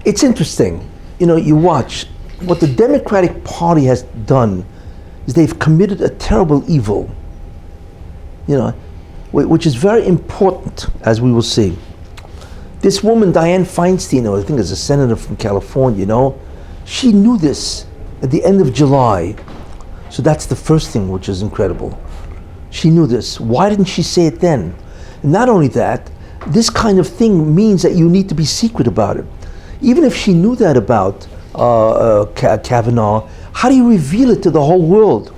It's interesting. You watch. What the Democratic Party has done is they've committed a terrible evil. Which is very important, as we will see. This woman, Dianne Feinstein, I think is a senator from California, she knew this at the end of July. So that's the first thing which is incredible. She knew this. Why didn't she say it then? And not only that, this kind of thing means that you need to be secret about it. Even if she knew that about Kavanaugh, how do you reveal it to the whole world?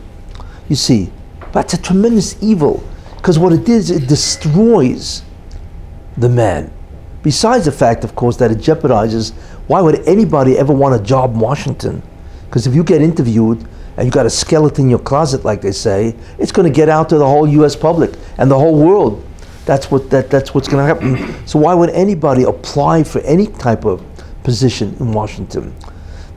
You see, that's a tremendous evil, because what it did is it destroys the man. Besides the fact, of course, that it jeopardizes, why would anybody ever want a job in Washington? Because if you get interviewed and you got a skeleton in your closet, like they say, it's going to get out to the whole U.S. public and the whole world. That's what's going to happen. So why would anybody apply for any type of position in Washington?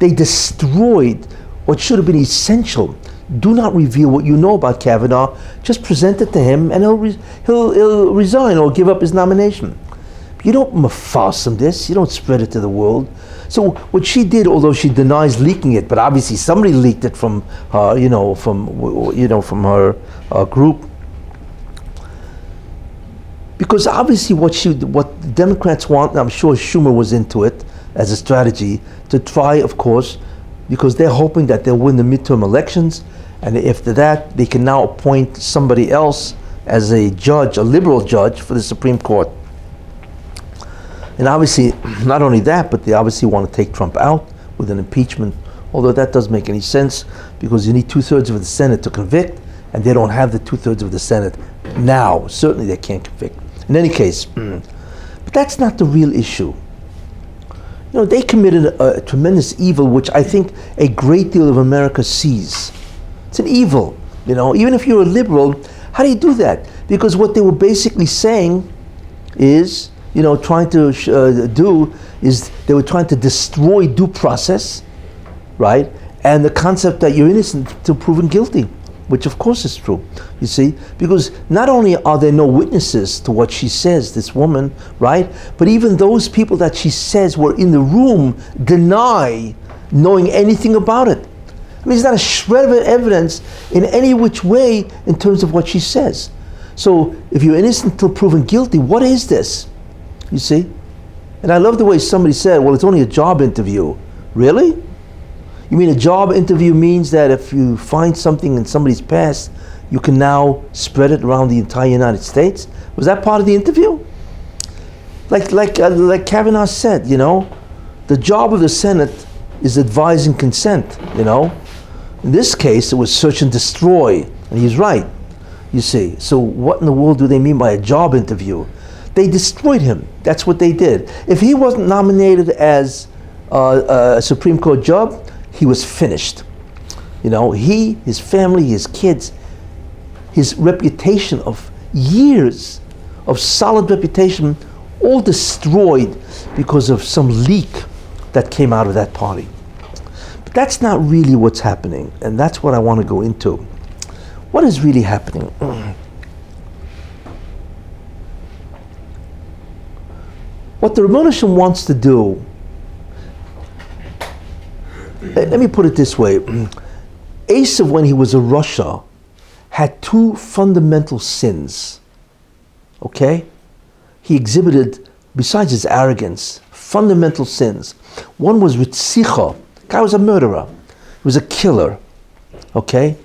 They destroyed what should have been essential. Do not reveal what you know about Kavanaugh. Just present it to him, and he'll resign or give up his nomination. You don't mafasam this. You don't spread it to the world. So what she did, although she denies leaking it, but obviously somebody leaked it from her, from her group. Because obviously what the Democrats want, and I'm sure Schumer was into it as a strategy, to try, of course, because they're hoping that they'll win the midterm elections, and after that, they can now appoint somebody else as a judge, a liberal judge for the Supreme Court. And obviously, not only that, but they obviously want to take Trump out with an impeachment, although that doesn't make any sense, because you need 2/3 of the Senate to convict, and they don't have the 2/3 of the Senate now. Certainly they can't convict. In any case, but that's not the real issue. They committed a tremendous evil, which I think a great deal of America sees. It's an evil, even if you're a liberal. How do you do that? Because what they were basically saying is, trying to do is they were trying to destroy due process, right? And the concept that you're innocent until proven guilty, which of course is true, you see? Because not only are there no witnesses to what she says, this woman, right? But even those people that she says were in the room deny knowing anything about it. I mean, there's not a shred of evidence in any which way in terms of what she says. So if you're innocent until proven guilty, what is this? You see? And I love the way somebody said, well, it's only a job interview. Really? You mean a job interview means that if you find something in somebody's past, you can now spread it around the entire United States? Was that part of the interview? Like Kavanaugh said, the job of the Senate is advise and consent, In this case, it was search and destroy, and he's right, you see. So what in the world do they mean by a job interview? They destroyed him. That's what they did. If he wasn't nominated as a Supreme Court judge, he was finished. He, his family, his kids, his reputation of years of solid reputation, all destroyed because of some leak that came out of that party. But that's not really what's happening, and that's what I want to go into. What is really happening? What the Rebbeinu Shem wants to do, let me put it this way. Esav, when he was a Rasha, had two fundamental sins. Okay? He exhibited, besides his arrogance, fundamental sins. One was Ritzicha. The guy was a murderer. He was a killer. Okay?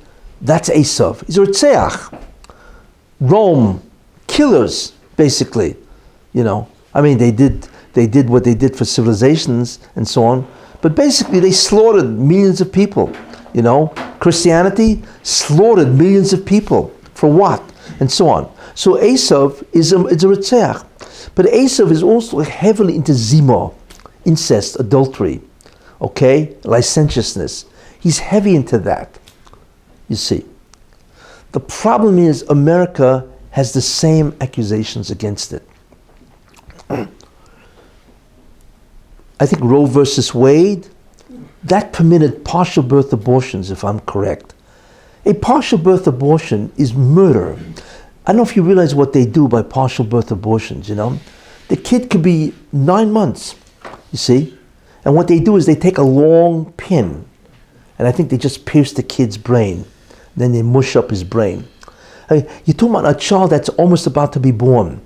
That's Esav. He's a Ritzeach. Rome, killers, basically. I mean, they did what they did for civilizations and so on. But basically, they slaughtered millions of people. Christianity slaughtered millions of people. For what? And so on. So Esav is a Ritzeach. But Esav is also heavily into zima, incest, adultery, licentiousness. He's heavy into that, you see. The problem is America has the same accusations against it. I think Roe versus Wade, that permitted partial birth abortions, if I'm correct. A partial birth abortion is murder. I don't know if you realize what they do by partial birth abortions, The kid could be 9 months, you see? And what they do is they take a long pin, and I think they just pierce the kid's brain. Then they mush up his brain. You're talking about a child that's almost about to be born,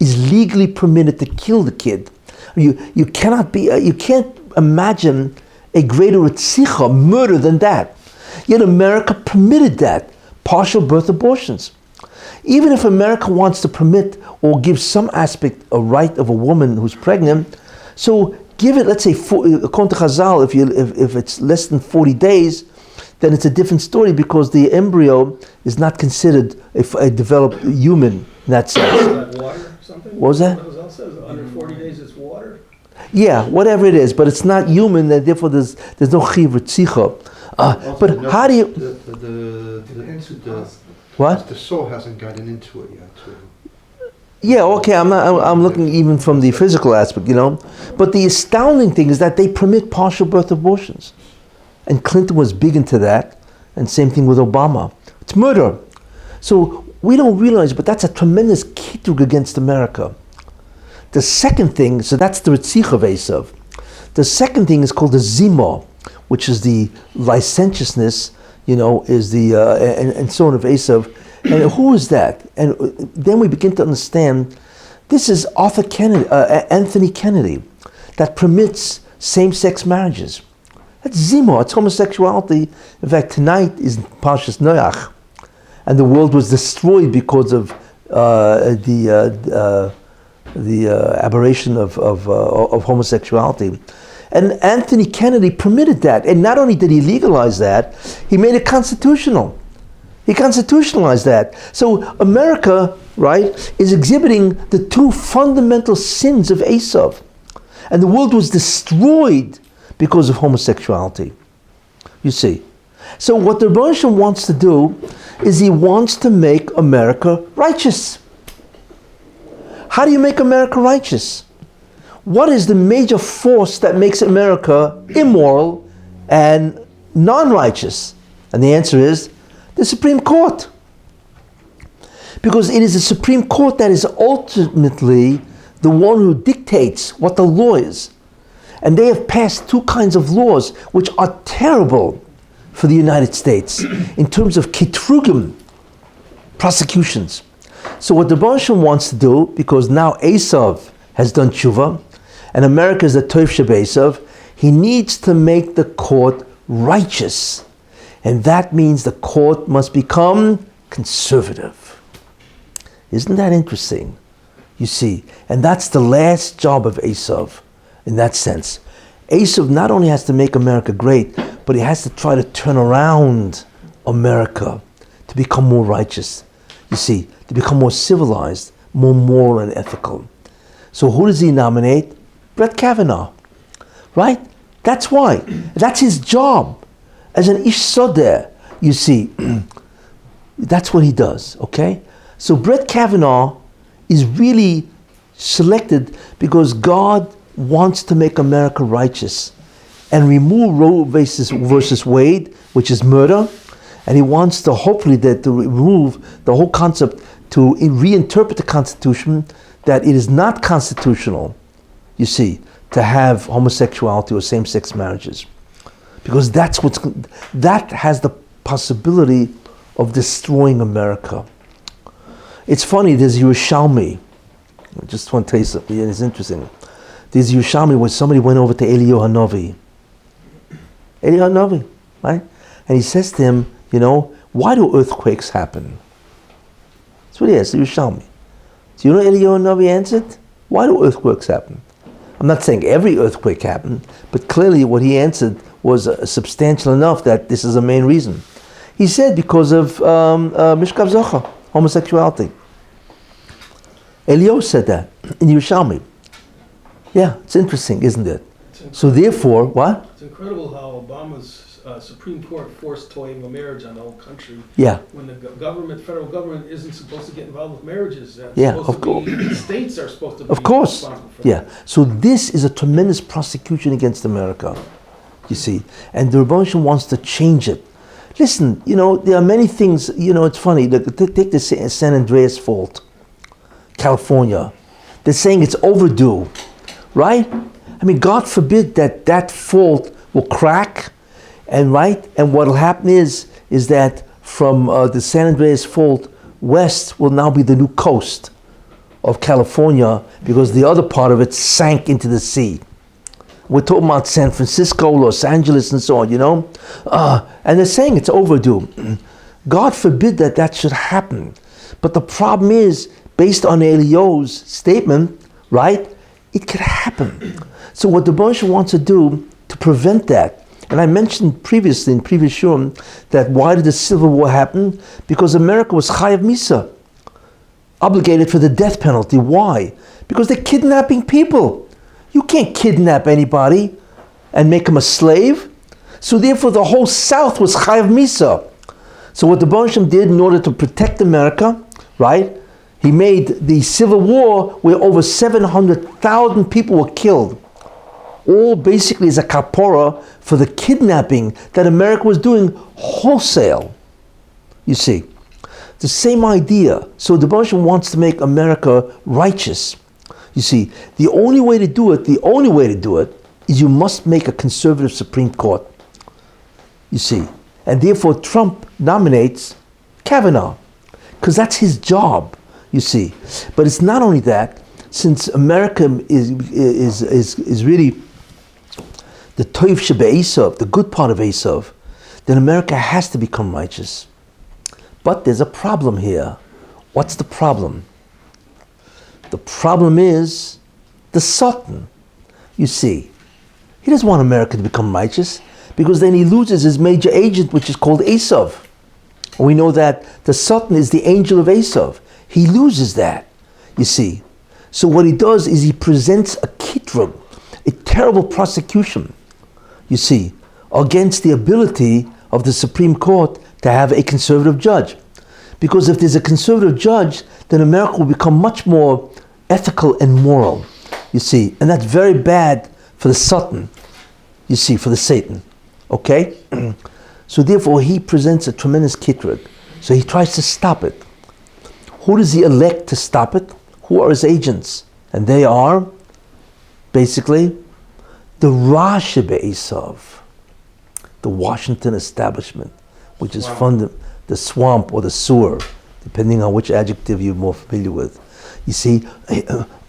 is legally permitted to kill the kid. You can't imagine a greater ritzicha, murder than that. Yet America permitted that, partial birth abortions. Even if America wants to permit or give some aspect, a right of a woman who's pregnant, so give it, let's say, according to Chazal, if it's less than 40 days, then it's a different story because the embryo is not considered a developed human in that sense. Is that water or something? What was that? Chazal says under 40 days it's water. Yeah, whatever it is, but it's not human, and therefore there's no chiv ritzicha. But how do you? What? The soul hasn't gotten into it yet. Too. Yeah, okay. I'm looking even from the physical aspect, But the astounding thing is that they permit partial birth abortions, and Clinton was big into that, and same thing with Obama. It's murder. So we don't realize, but that's a tremendous kitrug against America. The second thing, so that's the Ritzich of Esav. The second thing is called the Zima, which is the licentiousness, is the, and so on of Esav. And who is that? And then we begin to understand, this is Anthony Kennedy, that permits same-sex marriages. That's Zima, it's homosexuality. In fact, tonight is Parshas Noach, and the world was destroyed because of the aberration of homosexuality. And Anthony Kennedy permitted that. And not only did he legalize that, he made it constitutional. He constitutionalized that. So America, right, is exhibiting the two fundamental sins of Esav. And the world was destroyed because of homosexuality. You see. So what the Rebbe wants to do is he wants to make America righteous. How do you make America righteous? What is the major force that makes America immoral and non-righteous? And the answer is the Supreme Court. Because it is the Supreme Court that is ultimately the one who dictates what the law is. And they have passed two kinds of laws which are terrible for the United States in terms of kitrugim, prosecutions. So what the Rebbe wants to do, because now Esav has done tshuva, and America is the Tov Shebesav, he needs to make the court righteous. And that means the court must become conservative. Isn't that interesting? You see, and that's the last job of Esav in that sense. Esav not only has to make America great, but he has to try to turn around America to become more righteous. You see, to become more civilized, more moral and ethical. So who does he nominate? Brett Kavanaugh, right? That's why. That's his job. As an ish sodeh, you see, that's what he does, okay? So Brett Kavanaugh is really selected because God wants to make America righteous and remove Roe versus Wade, which is murder, and he wants to hopefully to remove the whole concept, to reinterpret the Constitution that it is not constitutional, you see, to have homosexuality or same-sex marriages. Because that has the possibility of destroying America. It's funny, there's Yerushalmi. I just want to tell you something, it's interesting. There's Yerushalmi where somebody went over to Eliyahu Hanavi. Eliyahu Hanavi, right? And he says to him, why do earthquakes happen? That's what he asked, Yerushalmi. Do you know Eliyahu Hanavi answered? Why do earthquakes happen? I'm not saying every earthquake happened, but clearly what he answered was substantial enough that this is the main reason. He said because of Mishkav Zocha, homosexuality. Eliyahu said that in Yerushalmi. Yeah, it's interesting, isn't it? So therefore, what? It's incredible how Obama's Supreme Court forced toying a marriage on the whole country. Yeah. When the federal government isn't supposed to get involved with marriages. Yeah, of course. The states are supposed to be of course. responsible for Yeah. that. So this is a tremendous prosecution against America, you see. And the Rebbe wants to change it. Listen, there are many things, it's funny. Take the San Andreas fault, California. They're saying it's overdue, right? I mean, God forbid that fault will crack, and what will happen is that from the San Andreas fault west will now be the new coast of California because the other part of it sank into the sea. We're talking about San Francisco, Los Angeles, and so on, and they're saying it's overdue. God forbid that should happen. But the problem is, based on Eliyahu's statement, right, it could happen. So what the Baruch wants to do to prevent that, and I mentioned previously in previous shurim that why did the Civil War happen? Because America was chayav misa, obligated for the death penalty. Why? Because they're kidnapping people. You can't kidnap anybody and make him a slave. So therefore the whole South was chayav misa. So what the Baruch did in order to protect America, right, he made the Civil War where over 700,000 people were killed. All basically as a kapora for the kidnapping that America was doing wholesale. You see, the same idea. So the Baruch wants to make America righteous. You see, the only way to do it is you must make a conservative Supreme Court. You see, and therefore Trump nominates Kavanaugh, because that's his job, you see. But it's not only that, since America is really the toiv shebe Esav, the good part of Esav, then America has to become righteous. But there's a problem here. What's the problem? The problem is the Sultan. You see, he doesn't want America to become righteous, because then he loses his major agent, which is called Esav. We know that the Sultan is the angel of Esav. He loses that, you see. So what he does is he presents a kitrug, a terrible prosecution, you see, against the ability of the Supreme Court to have a conservative judge. Because if there's a conservative judge, then America will become much more ethical and moral, you see. And that's very bad for the Sultan, you see, for the Satan, okay? So therefore he presents a tremendous kitrug. So he tries to stop it. Who does he elect to stop it? Who are his agents? And they are basically the Ra Shebe Esav, the Washington establishment, which is the swamp or the sewer, depending on which adjective you're more familiar with. You see,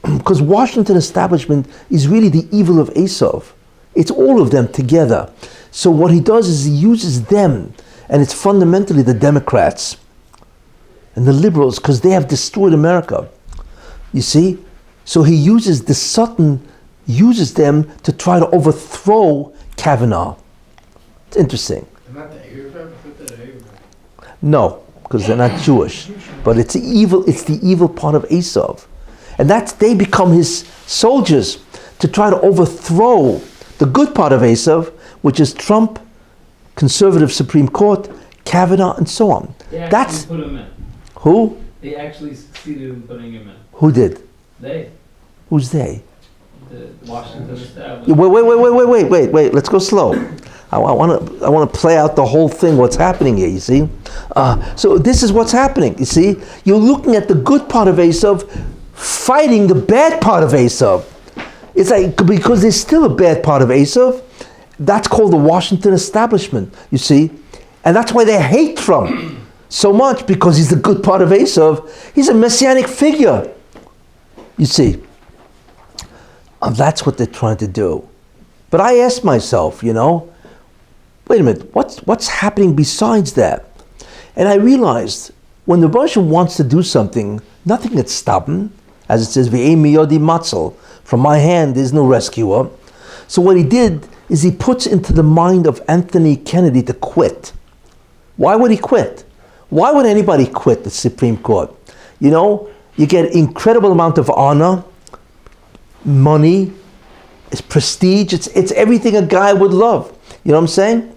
because Washington establishment is really the evil of Esav. It's all of them together. So what he does is he uses them, and it's fundamentally the Democrats and the liberals, because they have destroyed America. You see? So he uses, the Sultan uses them to try to overthrow Kavanaugh. It's interesting. No, because they're not Jewish. But it's the evil part of Esav. And they become his soldiers to try to overthrow the good part of Esav, which is Trump, conservative Supreme Court, Kavanaugh, and so on. That's put him in. Who? They actually succeeded in putting him in. Who did? They. Who's they? The Washington establishment. Wait. Let's go slow. I want to play out the whole thing. What's happening here? You see. So this is what's happening. You see. You're looking at the good part of Esav fighting the bad part of Esav. It's like, because there's still a bad part of Esav. That's called the Washington establishment. You see, and that's why they hate Trump so much, because he's the good part of Esav. He's a messianic figure. You see. That's what they're trying to do. But I asked myself, wait a minute, what's happening besides that? And I realized when the Baruch wants to do something, nothing can stop him. As it says, V'ei yodi matzel, from my hand there's no rescuer. So what he did is he puts into the mind of Anthony Kennedy to quit. Why would he quit? Why would anybody quit the Supreme Court? You get incredible amount of honor, money, it's prestige, it's everything a guy would love. You know what I'm saying?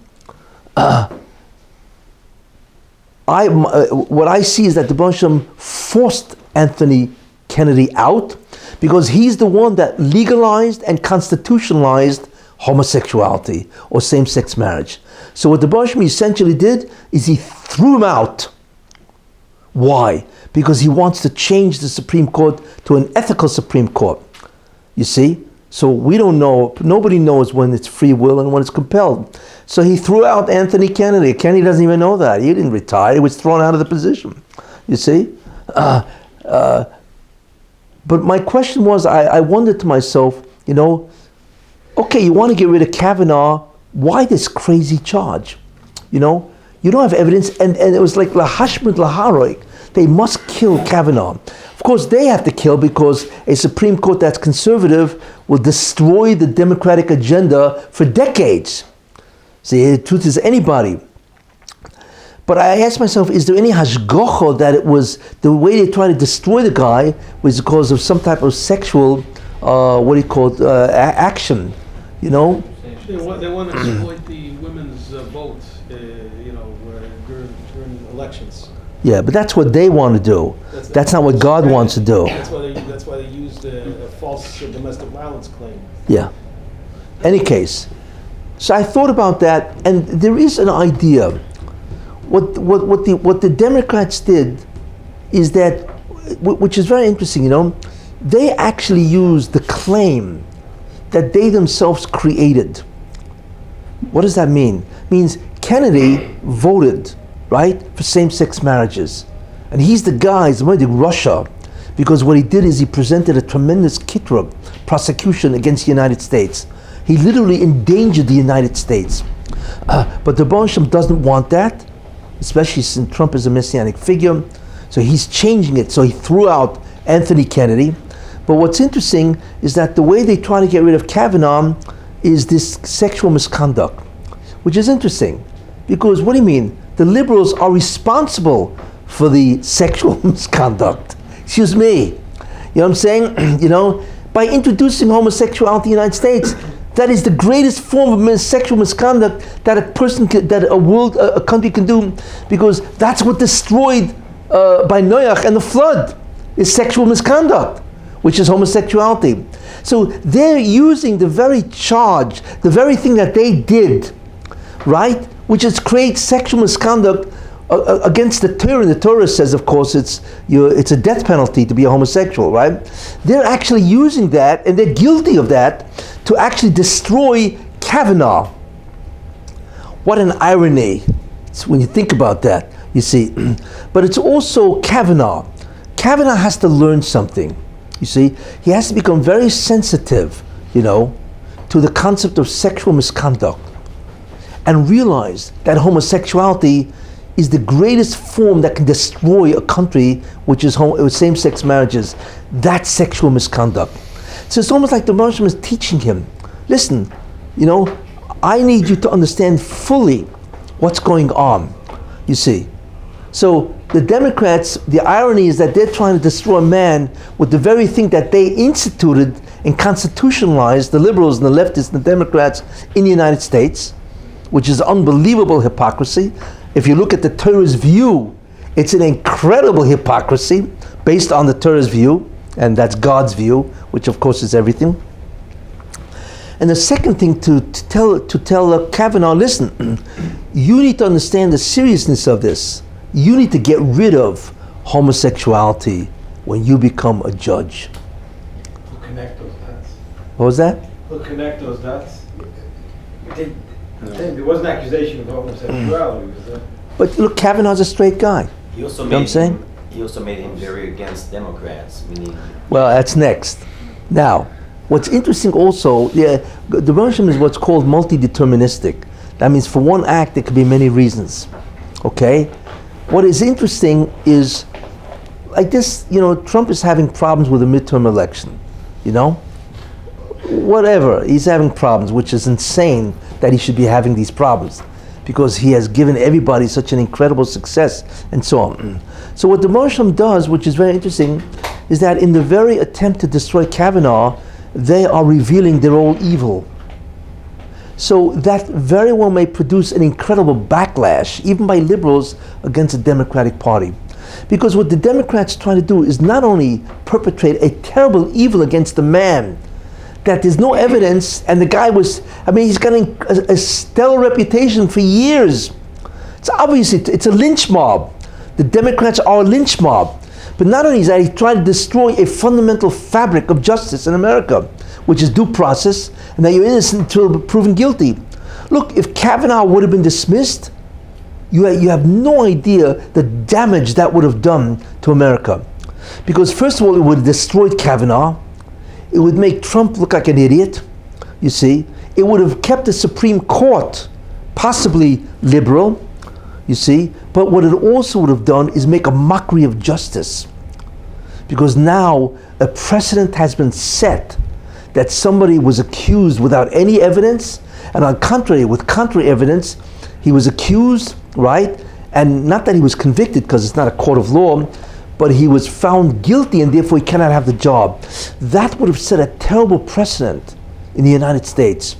What I see is that the Baruch forced Anthony Kennedy out, because he's the one that legalized and constitutionalized homosexuality or same-sex marriage. So what the Baruch essentially did is he threw him out. Why? Because he wants to change the Supreme Court to an ethical Supreme Court. You see? So we don't know, nobody knows when it's free will and when it's compelled. So he threw out Anthony Kennedy. Kennedy doesn't even know that. He didn't retire. He was thrown out of the position. You see? But my question was, I wondered to myself, okay, you want to get rid of Kavanaugh, why this crazy charge? You don't have evidence, and it was like lahashmid laharoik. they must kill Kavanaugh. Of course, they have to kill because a Supreme Court that's conservative will destroy the Democratic agenda for decades. See, the truth is anybody. But I asked myself, is there any hashgacha that it was the way they tried to destroy the guy was because of some type of sexual, action, you know? They want to exploit the women's vote, during elections. Yeah, but that's what they want to do. That's not what God wants to do. That's why they used a false domestic violence claim. Yeah. Any case, so I thought about that, and there is an idea. What the Democrats did is that, which is very interesting, you know, they actually used the claim that they themselves created. What does that mean? It means Kennedy voted, right, for same-sex marriages. And he's the guy, he's the Russia, because what he did is he presented a tremendous kitrug, prosecution against the United States. He literally endangered the United States. But the Baruch Hashem doesn't want that, especially since Trump is a messianic figure. So he's changing it. So he threw out Anthony Kennedy. But what's interesting is that the way they try to get rid of Kavanaugh is this sexual misconduct, which is interesting. Because what do you mean? The liberals are responsible for the sexual misconduct. Excuse me. You know what I'm saying? You know, by introducing homosexuality in the United States, that is the greatest form of sexual misconduct that a country can do, because that's what destroyed by Noach and the flood, is sexual misconduct, which is homosexuality. So they're using the very charge, the very thing that they did, right, which is create sexual misconduct against the Torah. And the Torah says, of course, it's a death penalty to be a homosexual, right? They're actually using that, and they're guilty of that, to actually destroy Kavanaugh. What an irony. It's when you think about that, you see. But it's also Kavanaugh. Kavanaugh has to learn something, you see. He has to become very sensitive, you know, to the concept of sexual misconduct, and realize that homosexuality is the greatest form that can destroy a country, which is same-sex marriages. That's sexual misconduct. So it's almost like the Baruch Hashem is teaching him, listen, you know, I need you to understand fully what's going on, you see. So the Democrats, the irony is that they're trying to destroy man with the very thing that they instituted and constitutionalized, the liberals and the leftists and the Democrats in the United States, which is unbelievable hypocrisy. If you look at the Torah's view, it's an incredible hypocrisy based on the Torah's view, and that's God's view, which of course is everything. And the second thing to tell Kavanaugh, listen, you need to understand the seriousness of this. You need to get rid of homosexuality when you become a judge. Who connect those dots? What was that? Who connect those dots? There was an accusation of homosexuality, was there? But look, Kavanaugh's a straight guy. He also You know what I'm saying? He also made him very against Democrats, meaning. Well, that's next. Now, what's interesting also, the Baruch Hashem is what's called multi-deterministic. That means for one act, there could be many reasons. Okay? What is interesting is, like this, you know, Trump is having problems with the midterm election. You know? Whatever, he's having problems, which is insane that he should be having these problems, because he has given everybody such an incredible success and so on. So what the Baruch Hashem does, which is very interesting, is that in the very attempt to destroy Kavanaugh, they are revealing their own evil. So that very well may produce an incredible backlash, even by liberals, against the Democratic Party. Because what the Democrats try to do is not only perpetrate a terrible evil against the man, that there's no evidence, and the guy was, I mean, he's got a stellar reputation for years. It's obviously, it's a lynch mob. The Democrats are a lynch mob. But not only is that, he tried to destroy a fundamental fabric of justice in America, which is due process, and that you're innocent until proven guilty. Look, if Kavanaugh would have been dismissed, you have no idea the damage that would have done to America. Because first of all, it would have destroyed Kavanaugh. It would make Trump look like an idiot, you see. It would have kept the Supreme Court possibly liberal, You see? But what it also would have done is make a mockery of justice. Because now a precedent has been set that somebody was accused without any evidence, and on contrary, with contrary evidence, he was accused, right? And not that he was convicted, because it's not a court of law, but he was found guilty and therefore he cannot have the job. That would have set a terrible precedent in the United States,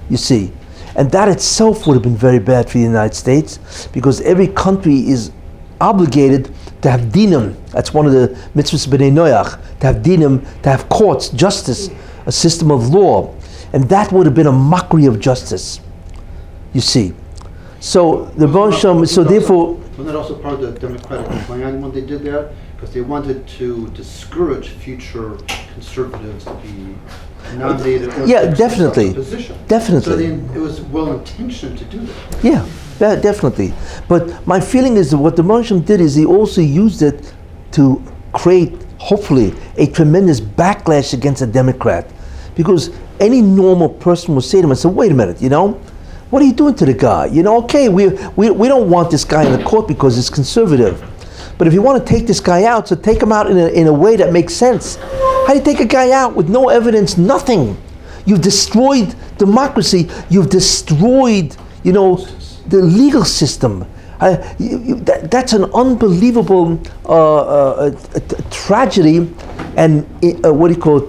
you see. And that itself would have been very bad for the United States, because every country is obligated to have dinim. That's one of the mitzvahs b'nei Noach, to have dinim, to have courts, justice, a system of law. And that would have been a mockery of justice, you see. So the so therefore... Wasn't that also part of the Democratic plan when they did that? Because they wanted to discourage future conservatives to be nominated or yeah, definitely. Position. Definitely. So it was well-intentioned to do that. Yeah, definitely. But my feeling is that what the Moshe did is he also used it to create, hopefully, a tremendous backlash against a Democrat. Because any normal person will say to him, and say, wait a minute, what are you doing to the guy? Okay, we don't want this guy in the court because it's conservative. But if you want to take this guy out, so take him out in a way that makes sense. How do you take a guy out with no evidence, nothing? You've destroyed democracy. You've destroyed, the legal system. That's an unbelievable tragedy, and what do you call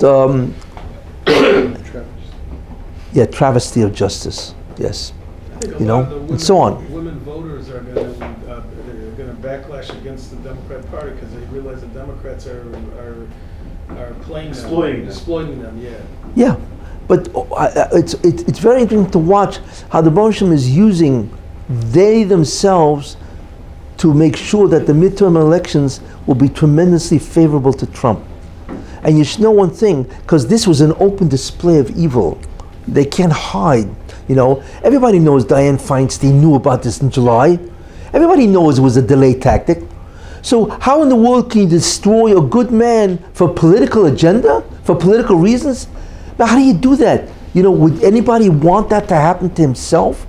it? Travesty of justice. Yes, I think a lot of the women, and so on. Women voters are going to backlash against the Democrat Party because they realize the Democrats are playing them, exploiting them. Yeah. Yeah, but it's very interesting to watch how the Bosham is using they themselves to make sure that the midterm elections will be tremendously favorable to Trump. And you should know one thing, because this was an open display of evil. They can't hide. Everybody knows Dianne Feinstein knew about this in July. Everybody knows it was a delay tactic. So how in the world can you destroy a good man for political agenda, for political reasons? Now, how do you do that? Would anybody want that to happen to himself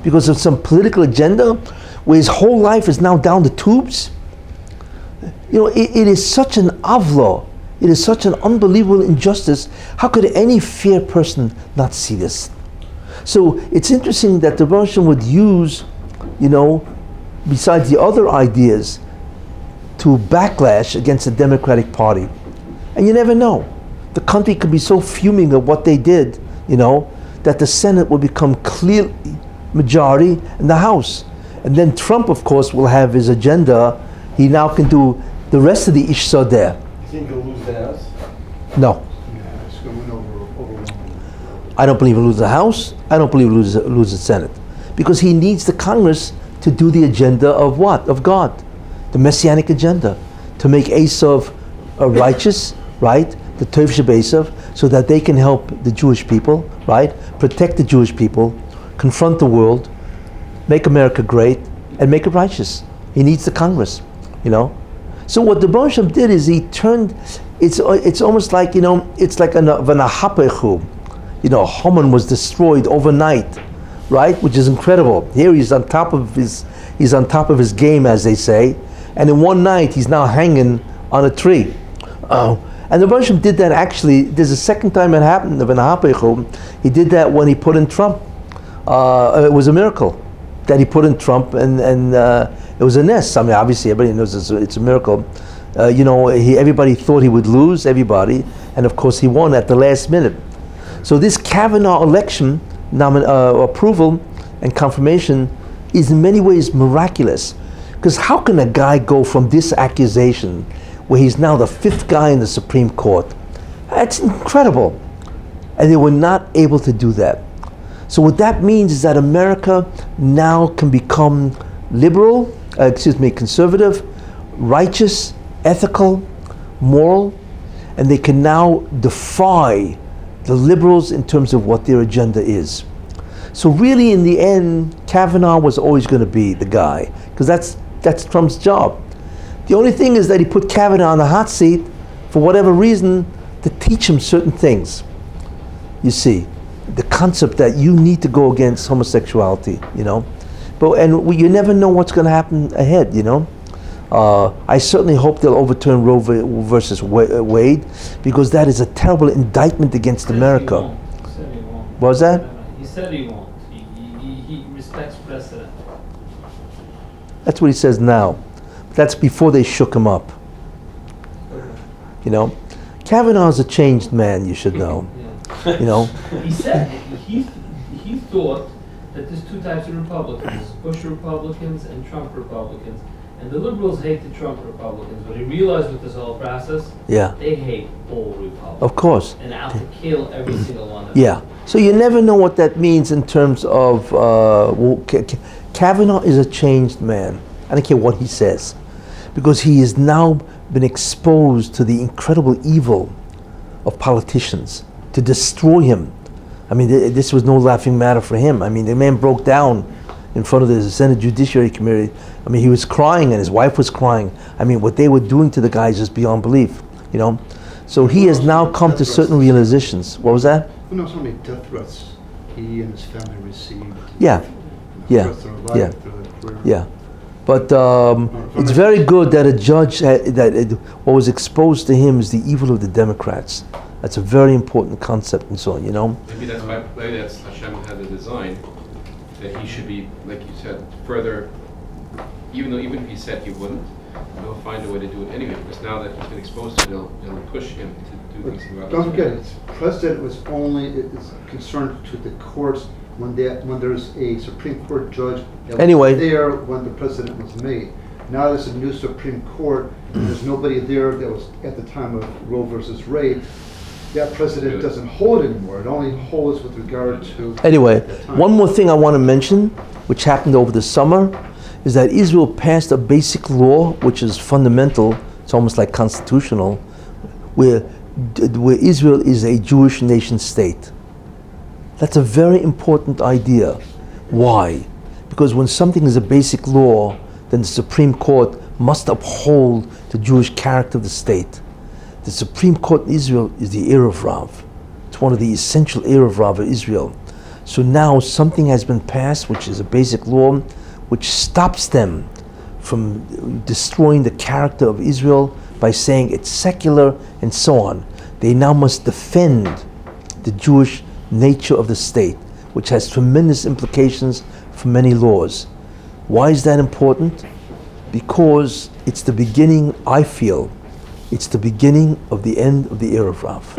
because of some political agenda where his whole life is now down the tubes? It is such an avla. It is such an unbelievable injustice. How could any fair person not see this? So it's interesting that the Russian would use, besides the other ideas, to backlash against the Democratic Party. And you never know. The country could be so fuming at what they did, that the Senate will become clear majority in the House. And then Trump, of course, will have his agenda. He now can do the rest of the Ish Sodeh. You think he'll lose the House? No. Yeah, it's going to win overwhelmingly. I don't believe he'll lose the House. I don't believe he'll lose the Senate. Because he needs the Congress to do the agenda of what? Of God. The Messianic agenda. To make Esav righteous, right? The Tov Shebesav, so that they can help the Jewish people, right? Protect the Jewish people, confront the world, make America great, and make it righteous. He needs the Congress, So what the Bosham did is he turned, it's almost like, it's like an ahapechu. Haman was destroyed overnight, right? Which is incredible. Here he's on top of his game, as they say, and in one night he's now hanging on a tree. And the Bosham did that actually. There's a second time it happened of an ahapechu. He did that when he put in Trump. It was a miracle that he put in Trump, and it was a nest. I mean, obviously everybody knows it's a miracle. Everybody thought he would lose, everybody, and of course he won at the last minute. So this Kavanaugh election approval and confirmation is in many ways miraculous. Because how can a guy go from this accusation, where he's now the fifth guy in the Supreme Court? That's incredible. And they were not able to do that. So what that means is that America now can become conservative, righteous, ethical, moral, and they can now defy the liberals in terms of what their agenda is. So really, in the end, Kavanaugh was always going to be the guy, because that's Trump's job. The only thing is that he put Kavanaugh on the hot seat for whatever reason to teach him certain things. You see, the concept that you need to go against homosexuality, You never know what's going to happen ahead, you know. I certainly hope they'll overturn Roe versus Wade, because that is a terrible indictment against America. He said he won't. What was that? He said he won't. He respects precedent. That's what he says now. That's before they shook him up. You know, Kavanaugh's a changed man, you should know. Yeah. You know. He said he thought that there's two types of Republicans: Bush Republicans and Trump Republicans. And the liberals hate the Trump Republicans, but he realized with this whole process, they hate all Republicans. Of course. And out to kill every single one of them. Yeah. So you never know what that means in terms of Kavanaugh is a changed man. I don't care what he says, because he has now been exposed to the incredible evil of politicians to destroy him. I mean, this was no laughing matter for him. I mean, the man broke down in front of the Senate Judiciary Committee. I mean, he was crying and his wife was crying. I mean, what they were doing to the guy is just beyond belief, you know? So he has now come to certain realizations. What was that? Who knows how many death threats he and his family received? Yeah. But it's very good that a judge, what was exposed to him is the evil of the Democrats. That's a very important concept and so on, you know? Maybe that's Hashem had the design, that he should be, like you said, further, even if he said he wouldn't, they'll find a way to do it anyway, because now that he's been exposed to it, it'll push him to do things about it. Don't forget, President was is concerned to the courts when there's a Supreme Court judge that was there when the president was made. Now there's a new Supreme Court, and there's nobody there that was at the time of Roe versus Wade. That precedent doesn't hold anymore. It only holds with regard to... Anyway, one more thing I want to mention, which happened over the summer, is that Israel passed a basic law, which is fundamental, it's almost like constitutional, where Israel is a Jewish nation state. That's a very important idea. Why? Because when something is a basic law, then the Supreme Court must uphold the Jewish character of the state. The Supreme Court in Israel is the Erev Rav. It's one of the essential Erev Rav of Israel. So now something has been passed, which is a basic law, which stops them from destroying the character of Israel by saying it's secular and so on. They now must defend the Jewish nature of the state, which has tremendous implications for many laws. Why is that important? Because it's the beginning, I feel, it's the beginning of the end of the Erev Rav.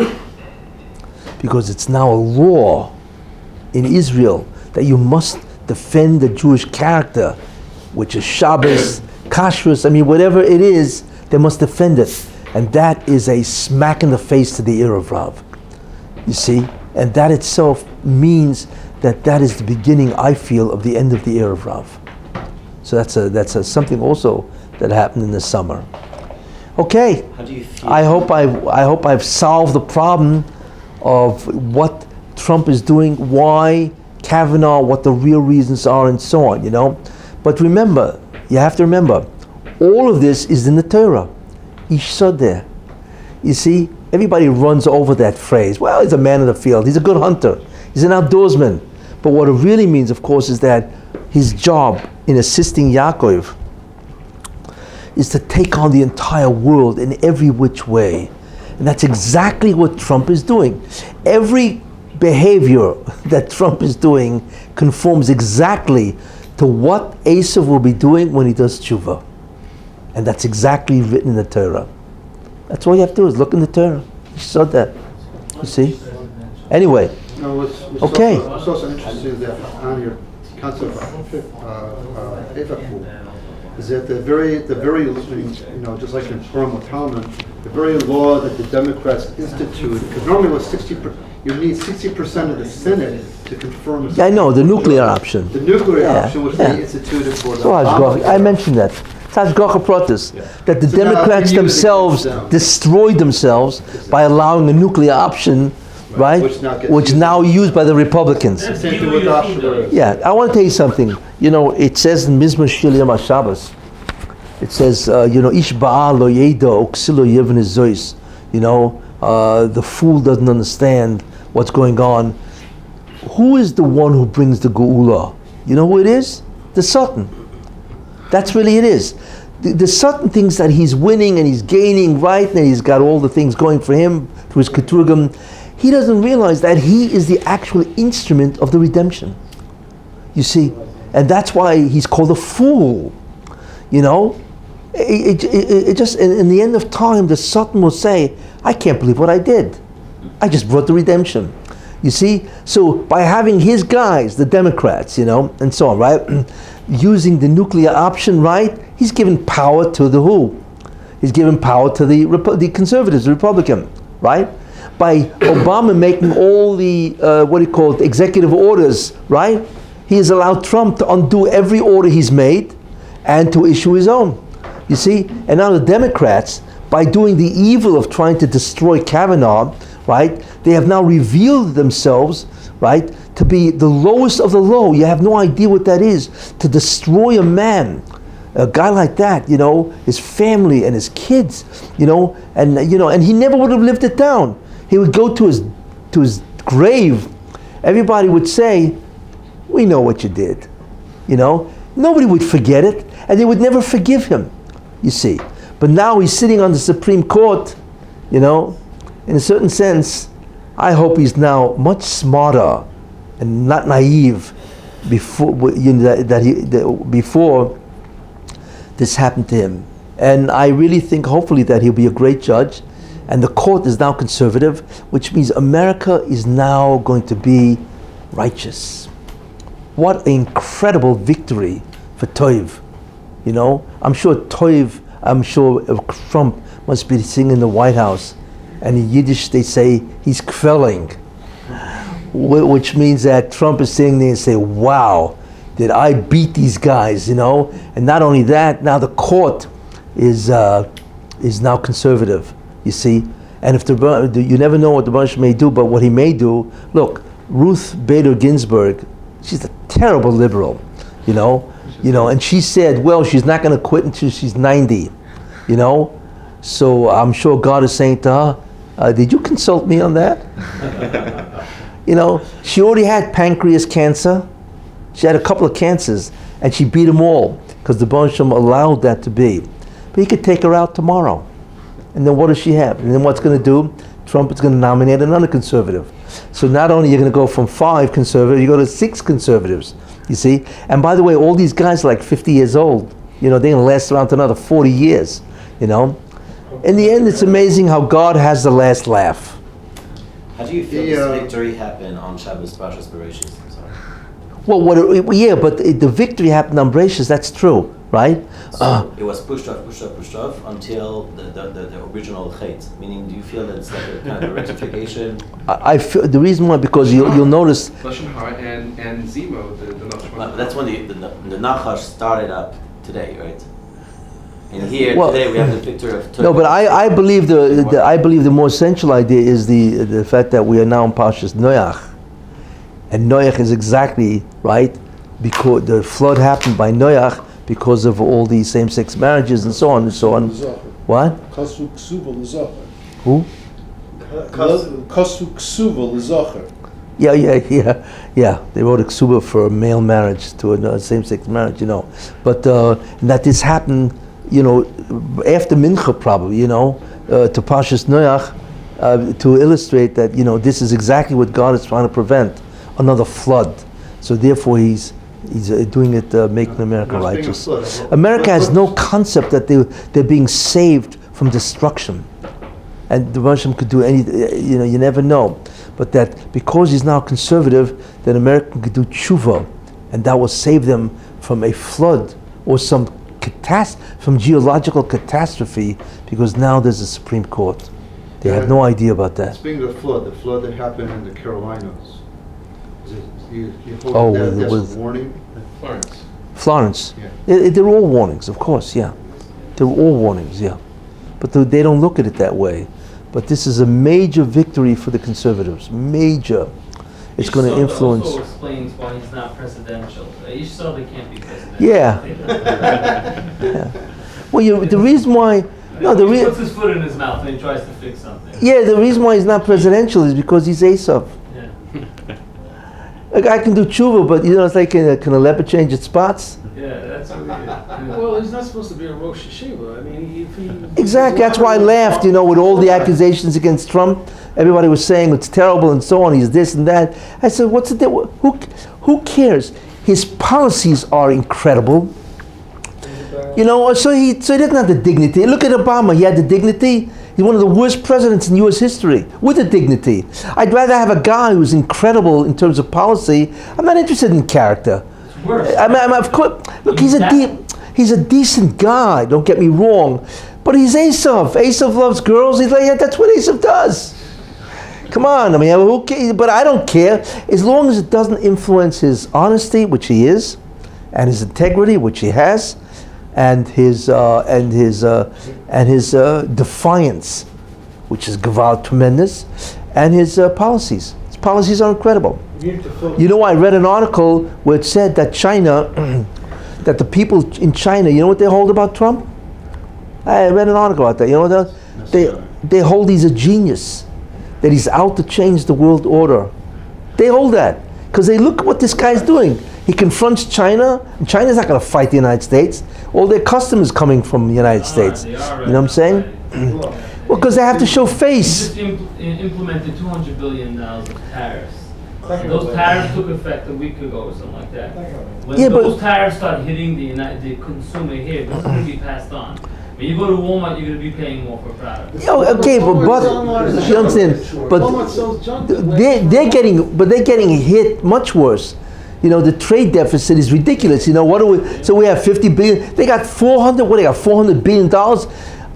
Because it's now a law in Israel that you must defend the Jewish character, which is Shabbos, Kashrus, I mean, whatever it is, they must defend it. And that is a smack in the face to the Erev Rav. You see? And that itself means that is the beginning, I feel, of the end of the Erev Rav. So that's something also that happened in the summer. Okay. How do you feel? I hope I've solved the problem of what Trump is doing, why Kavanaugh, what the real reasons are, and so on, you know. But remember, you have to remember, all of this is in the Torah. Ish Sodeh. You see, everybody runs over that phrase. Well, he's a man of the field. He's a good hunter. He's an outdoorsman. But what it really means, of course, is that his job in assisting Yaakov is to take on the entire world in every which way. And that's exactly what Trump is doing. Every behavior that Trump is doing conforms exactly to what Esav will be doing when he does tshuva. And that's exactly written in the Torah. That's all you have to do is look in the Torah. You saw that. You see? Anyway. No, it's okay. It's also interesting that on your concept of Evaku, is that the very, you know, just like in Purim with Talmud, the very law that the Democrats instituted, because normally it was 60%, you need 60% of the Senate to confirm. Yeah, I know, the nuclear option. The nuclear option was being instituted for the I mentioned that. It's Hashgacha Pratis, that the Democrats themselves destroyed themselves by allowing a nuclear option, right? Which now used by the Republicans. Same thing with Osher. Yeah, I want to tell you something. You know, it says in Mizmor Shir Yom HaShabbos, it says, you know, Ish Ba'al lo yeda oksilo yevne zois. You know, the fool doesn't understand what's going on. Who is the one who brings the Geula? You know who it is? The Sultan. That's really it is. The Sultan thinks that he's winning and he's gaining, right, and he's got all the things going for him through his Keturgim. He doesn't realize that he is the actual instrument of the redemption. You see? And that's why he's called a fool. You know? It just, in the end of time, the Sultan will say, I can't believe what I did. I just brought the redemption. You see? So by having his guys, the Democrats, you know, and so on, right? Using the nuclear option, right? He's given power to the who? He's given power to the conservatives, the Republican, right? By Obama making all the, executive orders, right? He has allowed Trump to undo every order he's made and to issue his own. You see? And now the Democrats, by doing the evil of trying to destroy Kavanaugh, right? They have now revealed themselves, right, to be the lowest of the low. You have no idea what that is. To destroy a man, a guy like that, you know, his family and his kids, you know, and he never would have lived it down. He would go to his grave. Everybody would say, we know what you did. You know? Nobody would forget it, and they would never forgive him, you see. But now he's sitting on the Supreme Court, you know. In a certain sense, I hope he's now much smarter and not naive before before this happened to him. And I really think, hopefully, that he'll be a great judge. And the court is now conservative, which means America is now going to be righteous. What an incredible victory for Toiv. You know, I'm sure Trump must be sitting in the White House, and in Yiddish they say he's quelling, which means that Trump is sitting there and say, wow, did I beat these guys, you know? And not only that, now the court is now conservative, you see? And if you never know what the Baruch may do, but what he may do, look, Ruth Bader Ginsburg, she's a terrible liberal, you know, and she said, well, she's not going to quit until she's 90, you know. So I'm sure God is saying to her, did you consult me on that? You know, she already had pancreas cancer. She had a couple of cancers, and she beat them all because the Baruch Shem allowed that to be. But he could take her out tomorrow. And then what does she have? And then what's going to do? Trump is going to nominate another conservative. So not only are you going to go from 5 conservatives, you go to 6 conservatives, you see? And by the way, all these guys are like 50 years old. You know, they're going to last around to another 40 years, you know? In the end, it's amazing how God has the last laugh. How do you feel this victory happened on Shabbos Parshas Bereshis? Well, but the victory happened on Bereshis, that's true, right? So it was pushed off until the original Chet. Meaning, do you feel that it's like a kind of a rectification? I feel the reason why, because you'll notice. Lashon Hara and Zemo, the Nachshon. That's when the Nachash started up today, right? And here today we have the picture of. No, but I believe the more essential idea is the fact that we are now in Parshas Noach, and Noach is exactly right because the flood happened by Noach because of all these same-sex marriages and so on and so on. What? Kasu Ksuva l'Zocher. Who? Kasu Ksuva l'Zocher. Yeah. They wrote a ksuba for a male marriage to a same-sex marriage, you know. But that this happened, you know, after Mincha probably, you know, to Parshas Noach, to illustrate that, you know, this is exactly what God is trying to prevent, another flood. So therefore He's doing it, making America righteous. America has no concept that they're being saved from destruction. And the Russian could do anything, you know, you never know. But that because he's now conservative, that America could do tshuva, and that will save them from a flood or some from geological catastrophe, because now there's a Supreme Court. They have no idea about that. Speaking of the flood that happened in the Carolinas, you Oh, that's with a warning? Florence. Yeah. They're all warnings, of course, yeah. They're all warnings, yeah. But they don't look at it that way. But this is a major victory for the conservatives. Major. It's going to influence. Also explains why he's not presidential. Each side can't be presidential. Yeah. Yeah. Well, the reason why. No, he puts his foot in his mouth and he tries to fix something. Yeah, the reason why he's not presidential is because he's Esav. Yeah. Like, I can do tshuva, but you know, it's like, can a leopard change its spots? Well, he's not supposed to be a Rosh Hashiva. I mean, if he... Exactly, that's why I laughed, with all the accusations against Trump. Everybody was saying it's terrible and so on, he's this and that. I said, what's the deal? Who cares? His policies are incredible. So he doesn't have the dignity. Look at Obama, he had the dignity. He's one of the worst presidents in U.S. history with the dignity. I'd rather have a guy who's incredible in terms of policy. I'm not interested in character. It's worse. Of course, look, he's a decent guy, don't get me wrong. But he's Esav. Esav loves girls. He's like, yeah, that's what Esav does. Come on, who cares? But I don't care. As long as it doesn't influence his honesty, which he is, and his integrity, which he has, and his defiance, which is gewalt tremendous, and his policies. His policies are incredible. I read an article where it said that China, that the people in China, you know what they hold about Trump? I read an article about that. You know what they hold he's a genius, that he's out to change the world order. They hold that because they look at what this guy's doing. He confronts China, and China's not going to fight the United States. All their customers coming from the United States. You know what I'm saying? Well, because they have to show face. He just implemented $200 billion of tariffs. And those tariffs took effect a week ago or something like that. When those tariffs start hitting the consumer here, this is going to be passed on. When you go to Walmart, you're going to be paying more for products. Okay, but you understand? But they're getting hit much worse. The trade deficit is ridiculous. So we have 50 billion. They got 400. What they got? $400 billion.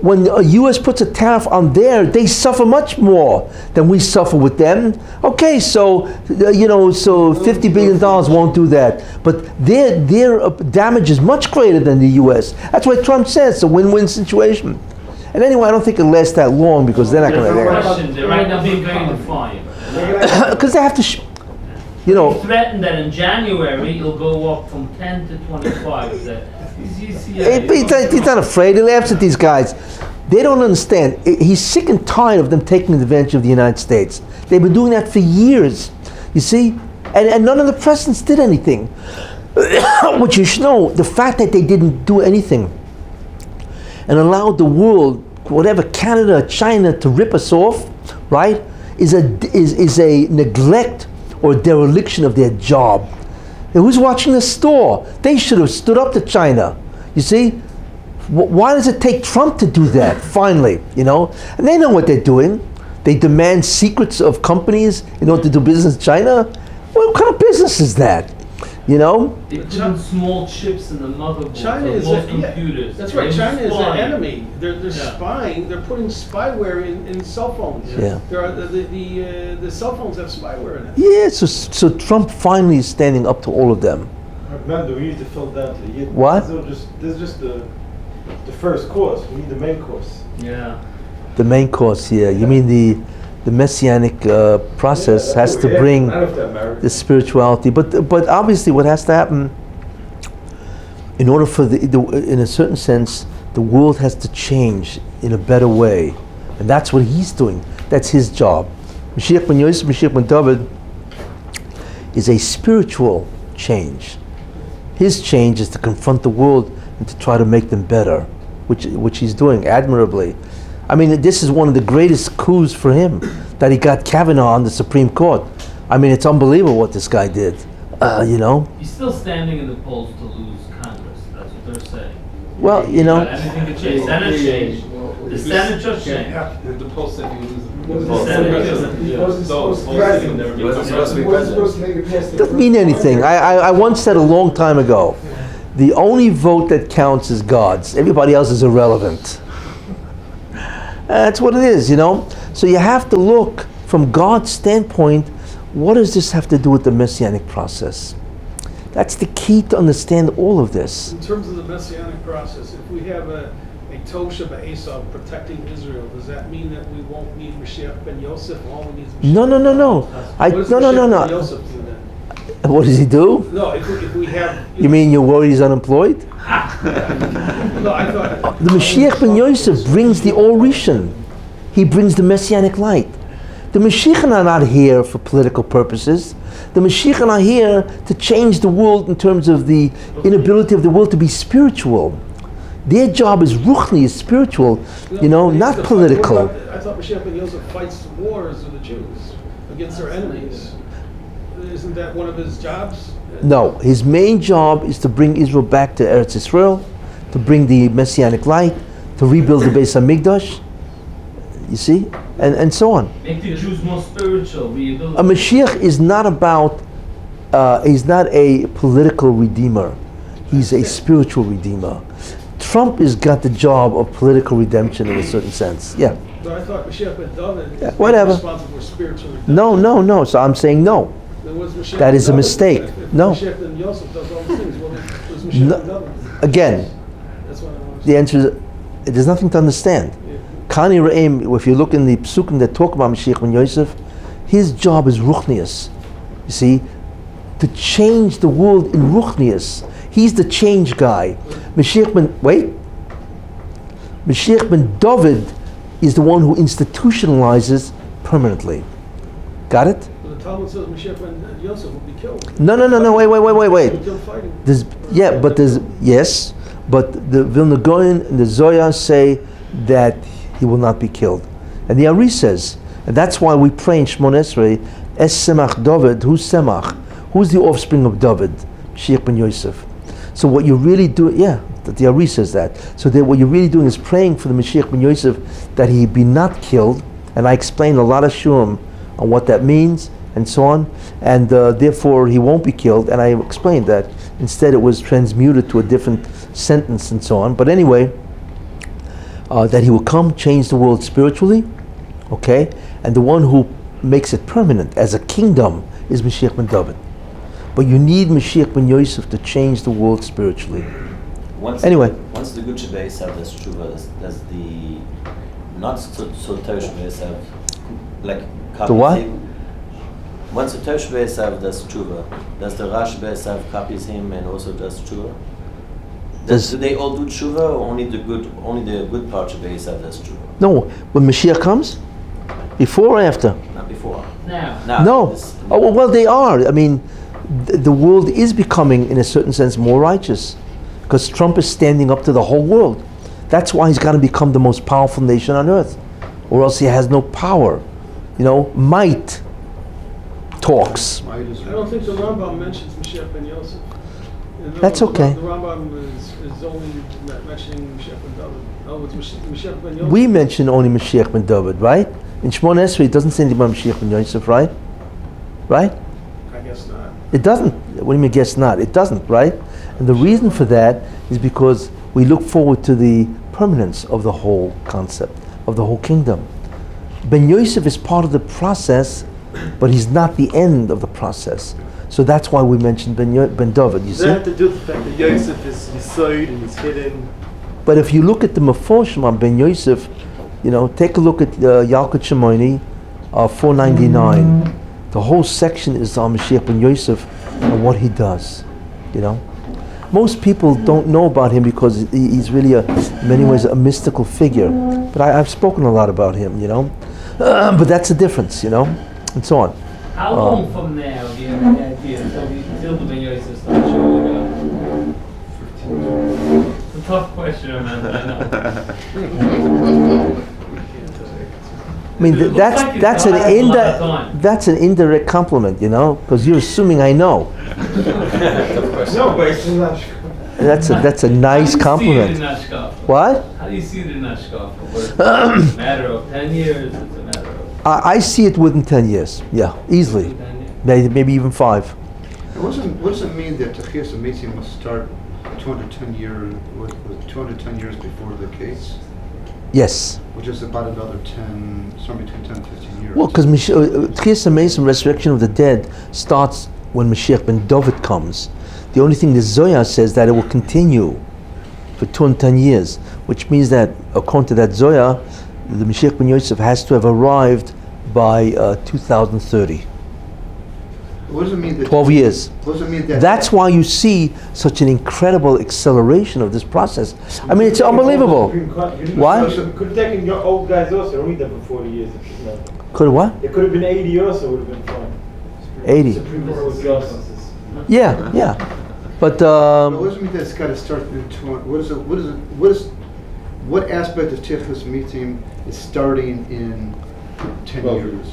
When the U.S. puts a tariff on there, they suffer much more than we suffer with them. Okay, so so $50 billion won't do that, but their damage is much greater than the U.S. That's what Trump says. It's a win-win situation. And anyway, I don't think it'll last that long because they're not going to. They're right now being very defiant. Because they have to. He threatened that in January it'll go up from 10 to 25. He's not afraid. He laughs at these guys. They don't understand. He's sick and tired of them taking advantage of the United States. They've been doing that for years. You see? And none of the presidents did anything. Which you should know, the fact that they didn't do anything and allowed the world, whatever, Canada, China, to rip us off, right, is a neglect or dereliction of their job. And who's watching the store? They should have stood up to China. You see? Why does it take Trump to do that, finally? And they know what they're doing. They demand secrets of companies in order to do business in China. What kind of business is that? They put in small chips in the motherboard of most computers. That's right. China is an enemy. They're spying. They're putting spyware in cell phones. Yeah. There are the cell phones have spyware in it. Yeah. So Trump finally is standing up to all of them. Mendel, we need to fill that. What? This is just the first course. We need the main course. Yeah. The main course. Yeah. You mean the messianic process has to bring the spirituality, but obviously what has to happen in order for in a certain sense the world has to change in a better way, and that's what he's doing. That's his job. Mashiach ben Yosef, Mashiach ben David is a spiritual change. His change is to confront the world and to try to make them better, which he's doing admirably. I mean, this is one of the greatest coups for him, that he got Kavanaugh on the Supreme Court. I mean, it's unbelievable what this guy did, He's still standing in the polls to lose Congress. That's what they're saying. Well, Anything could change. Senate change. The Senate just changed. The poll said he would lose. Doesn't mean anything. I once said a long time ago, the only vote that counts is God's. Everybody else is irrelevant. That's what it is, So you have to look from God's standpoint, what does this have to do with the messianic process? That's the key to understand all of this. In terms of the messianic process, if we have a Tosha Ba'esav protecting Israel, does that mean that we won't need Mashiach ben Yosef? All we need is Mashiach No. What does Mashiach ben Yosef do then? What does he do? No, if we have... You mean you're worried he's unemployed? No, I thought... The Mashiach ben Yosef brings the Or Rishon. He brings the messianic light. The Mashiach are not here for political purposes. The Mashiach are here to change the world in terms of the inability of the world to be spiritual. Their job is ruchni, is spiritual, not political. I thought Mashiach ben Yosef fights wars with the Jews against their enemies. Isn't that one of his jobs? No, his main job is to bring Israel back to Eretz Israel, to bring the Messianic light, to rebuild the Beis HaMikdash, you see, and so on. Make the Jews more spiritual. A Mashiach is not about, he's not a political redeemer. He's a spiritual redeemer. Trump has got the job of political redemption in a certain sense. Yeah. But I thought Mashiach ben David is whatever. responsible for spiritual redemption. No. So I'm saying no. That is a mistake. No. Mashiach ben Yosef does all these things. Well, was Mashiach ben David? Again, That's what I want to the answer is there's nothing to understand. Kani Re'im, if you look in the psukim that talk about Mashiach ben Yosef, his job is ruchnius. You see, to change the world in ruchnius. He's the change guy. Mashiach ben David is the one who institutionalizes permanently. Got it? But the Talmud says Mashiach ben Yosef will be killed. No, wait. He's still fighting. But the Vilna Gaon and the Zohar say that he will not be killed. And the Ari says, and that's why we pray in Shmon Esrei, Es Semach David, who's Semach? Who's the offspring of David? Mashiach ben Yosef. So what you're really doing, the Ari says that. So that what you're really doing is praying for the Mashiach ben Yosef that he be not killed. And I explained a lot of shurim on what that means and so on. And therefore he won't be killed. And I explained that. Instead it was transmuted to a different sentence and so on. But anyway, that he will come, change the world spiritually. Okay? And the one who makes it permanent as a kingdom is Mashiach ben David. But you need Mashiach ben Yosef to change the world spiritually. Once the good Shebei Esav does tshuva, does the not so Torah Shebei Esav like copies the what? him? Once the Torah Shebei Esav does tshuva, does the Rash Shebei Esav copies him and also does tshuva? Do they all do tshuva, or only the good part Shebei Esav does tshuva? No, when Mashiach comes, before or after? Not before. Now. No. Well, they are. I mean, the world is becoming, in a certain sense, more righteous because Trump is standing up to the whole world. That's why he's got to become the most powerful nation on earth, or else he has no power. Might talks. I don't think the Rambam mentions Mashiach ben Yosef. That's okay. The Rambam is only mentioning Mashiach ben David. Oh, it's Mashiach ben Yosef. We mention only Mashiach ben David, right? In Shmon Esrei, it doesn't say anything about Mashiach ben Yosef, right? Right? I guess not. It doesn't. What do you mean, guess not? It doesn't, right? And the reason for that is because we look forward to the permanence of the whole concept, of the whole kingdom. Ben Yosef is part of the process, but he's not the end of the process. So that's why we mentioned Ben David, you see? Does that have to do with the fact that Yosef is Yisoid and he's hidden? But if you look at the Meforshim on Ben Yosef, take a look at Yalkut Shimoni, 499. The whole section is on Mashiach ben Yosef and what he does. Most people don't know about him because he's really in many ways a mystical figure. But I've spoken a lot about him, but that's the difference, and so on. How long from now do you have any idea until the Ben Yosef starts showing up? It's a tough question, man. I know. I mean, that's an indirect compliment, because you're assuming I know. No, but it's not. That's a nice compliment. What? How do you see it in Ashkaf? It's a matter of 10 years. It's a matter of. I see it within 10 years. Yeah, easily. Maybe even 5. What does it mean that the Kessin meeting must start 210 years before the case? Yes. Which is about another 10, somewhere between 10 and 15 years. Well, because Kessin Mason, resurrection of the dead, starts when Mashiach ben David comes. The only thing the Zohar says that it will continue for 210 years, which means that, according to that Zohar, the Mashiach ben Yosef has to have arrived by 2030. What does it mean that? 12 years. What does it mean that? That's why you see such an incredible acceleration of this process. I mean, it's unbelievable. What? You could have taken your old guys also, don't need them for 40 years. Could have what? It could have been 80 also, would have been fine. 80. Supreme Court was justices. Yeah, yeah. But, What does it mean that it's got to start in what aspect of Tichas meeting is starting in 10 years?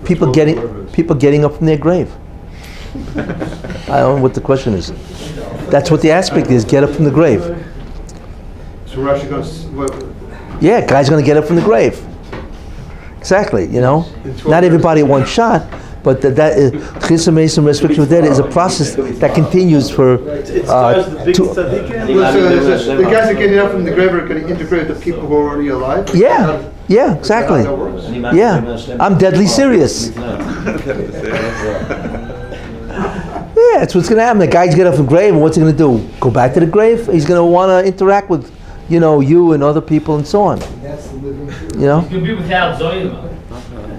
people getting up from their grave. I don't know what the question is. That's what the aspect is, get up from the grave. So we're actually going to, Yeah, guy's going to get up from the grave. Exactly, you know. Not everybody at one shot, but that Chesed Mason resurrection of the dead is a process that continues for. It starts the big tzaddikim. the guys that are getting up from the grave are going to integrate the people who are already alive? Yeah, yeah, exactly. Yeah, I'm deadly serious. Yeah, that's what's going to happen. The guy's get up from the grave, and what's he going to do? Go back to the grave? He's going to want to interact with, you and other people and so on. That's the living truth. You know? He's going to be without Zoyim.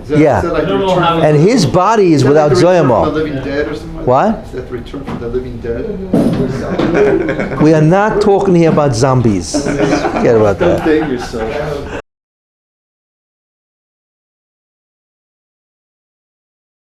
Yeah. Like I don't know how And his body is without the return Zoyama. from the living dead or something like What? that? Is that the return from the living dead? We are not talking here about zombies. Forget about that. Don't date yourself.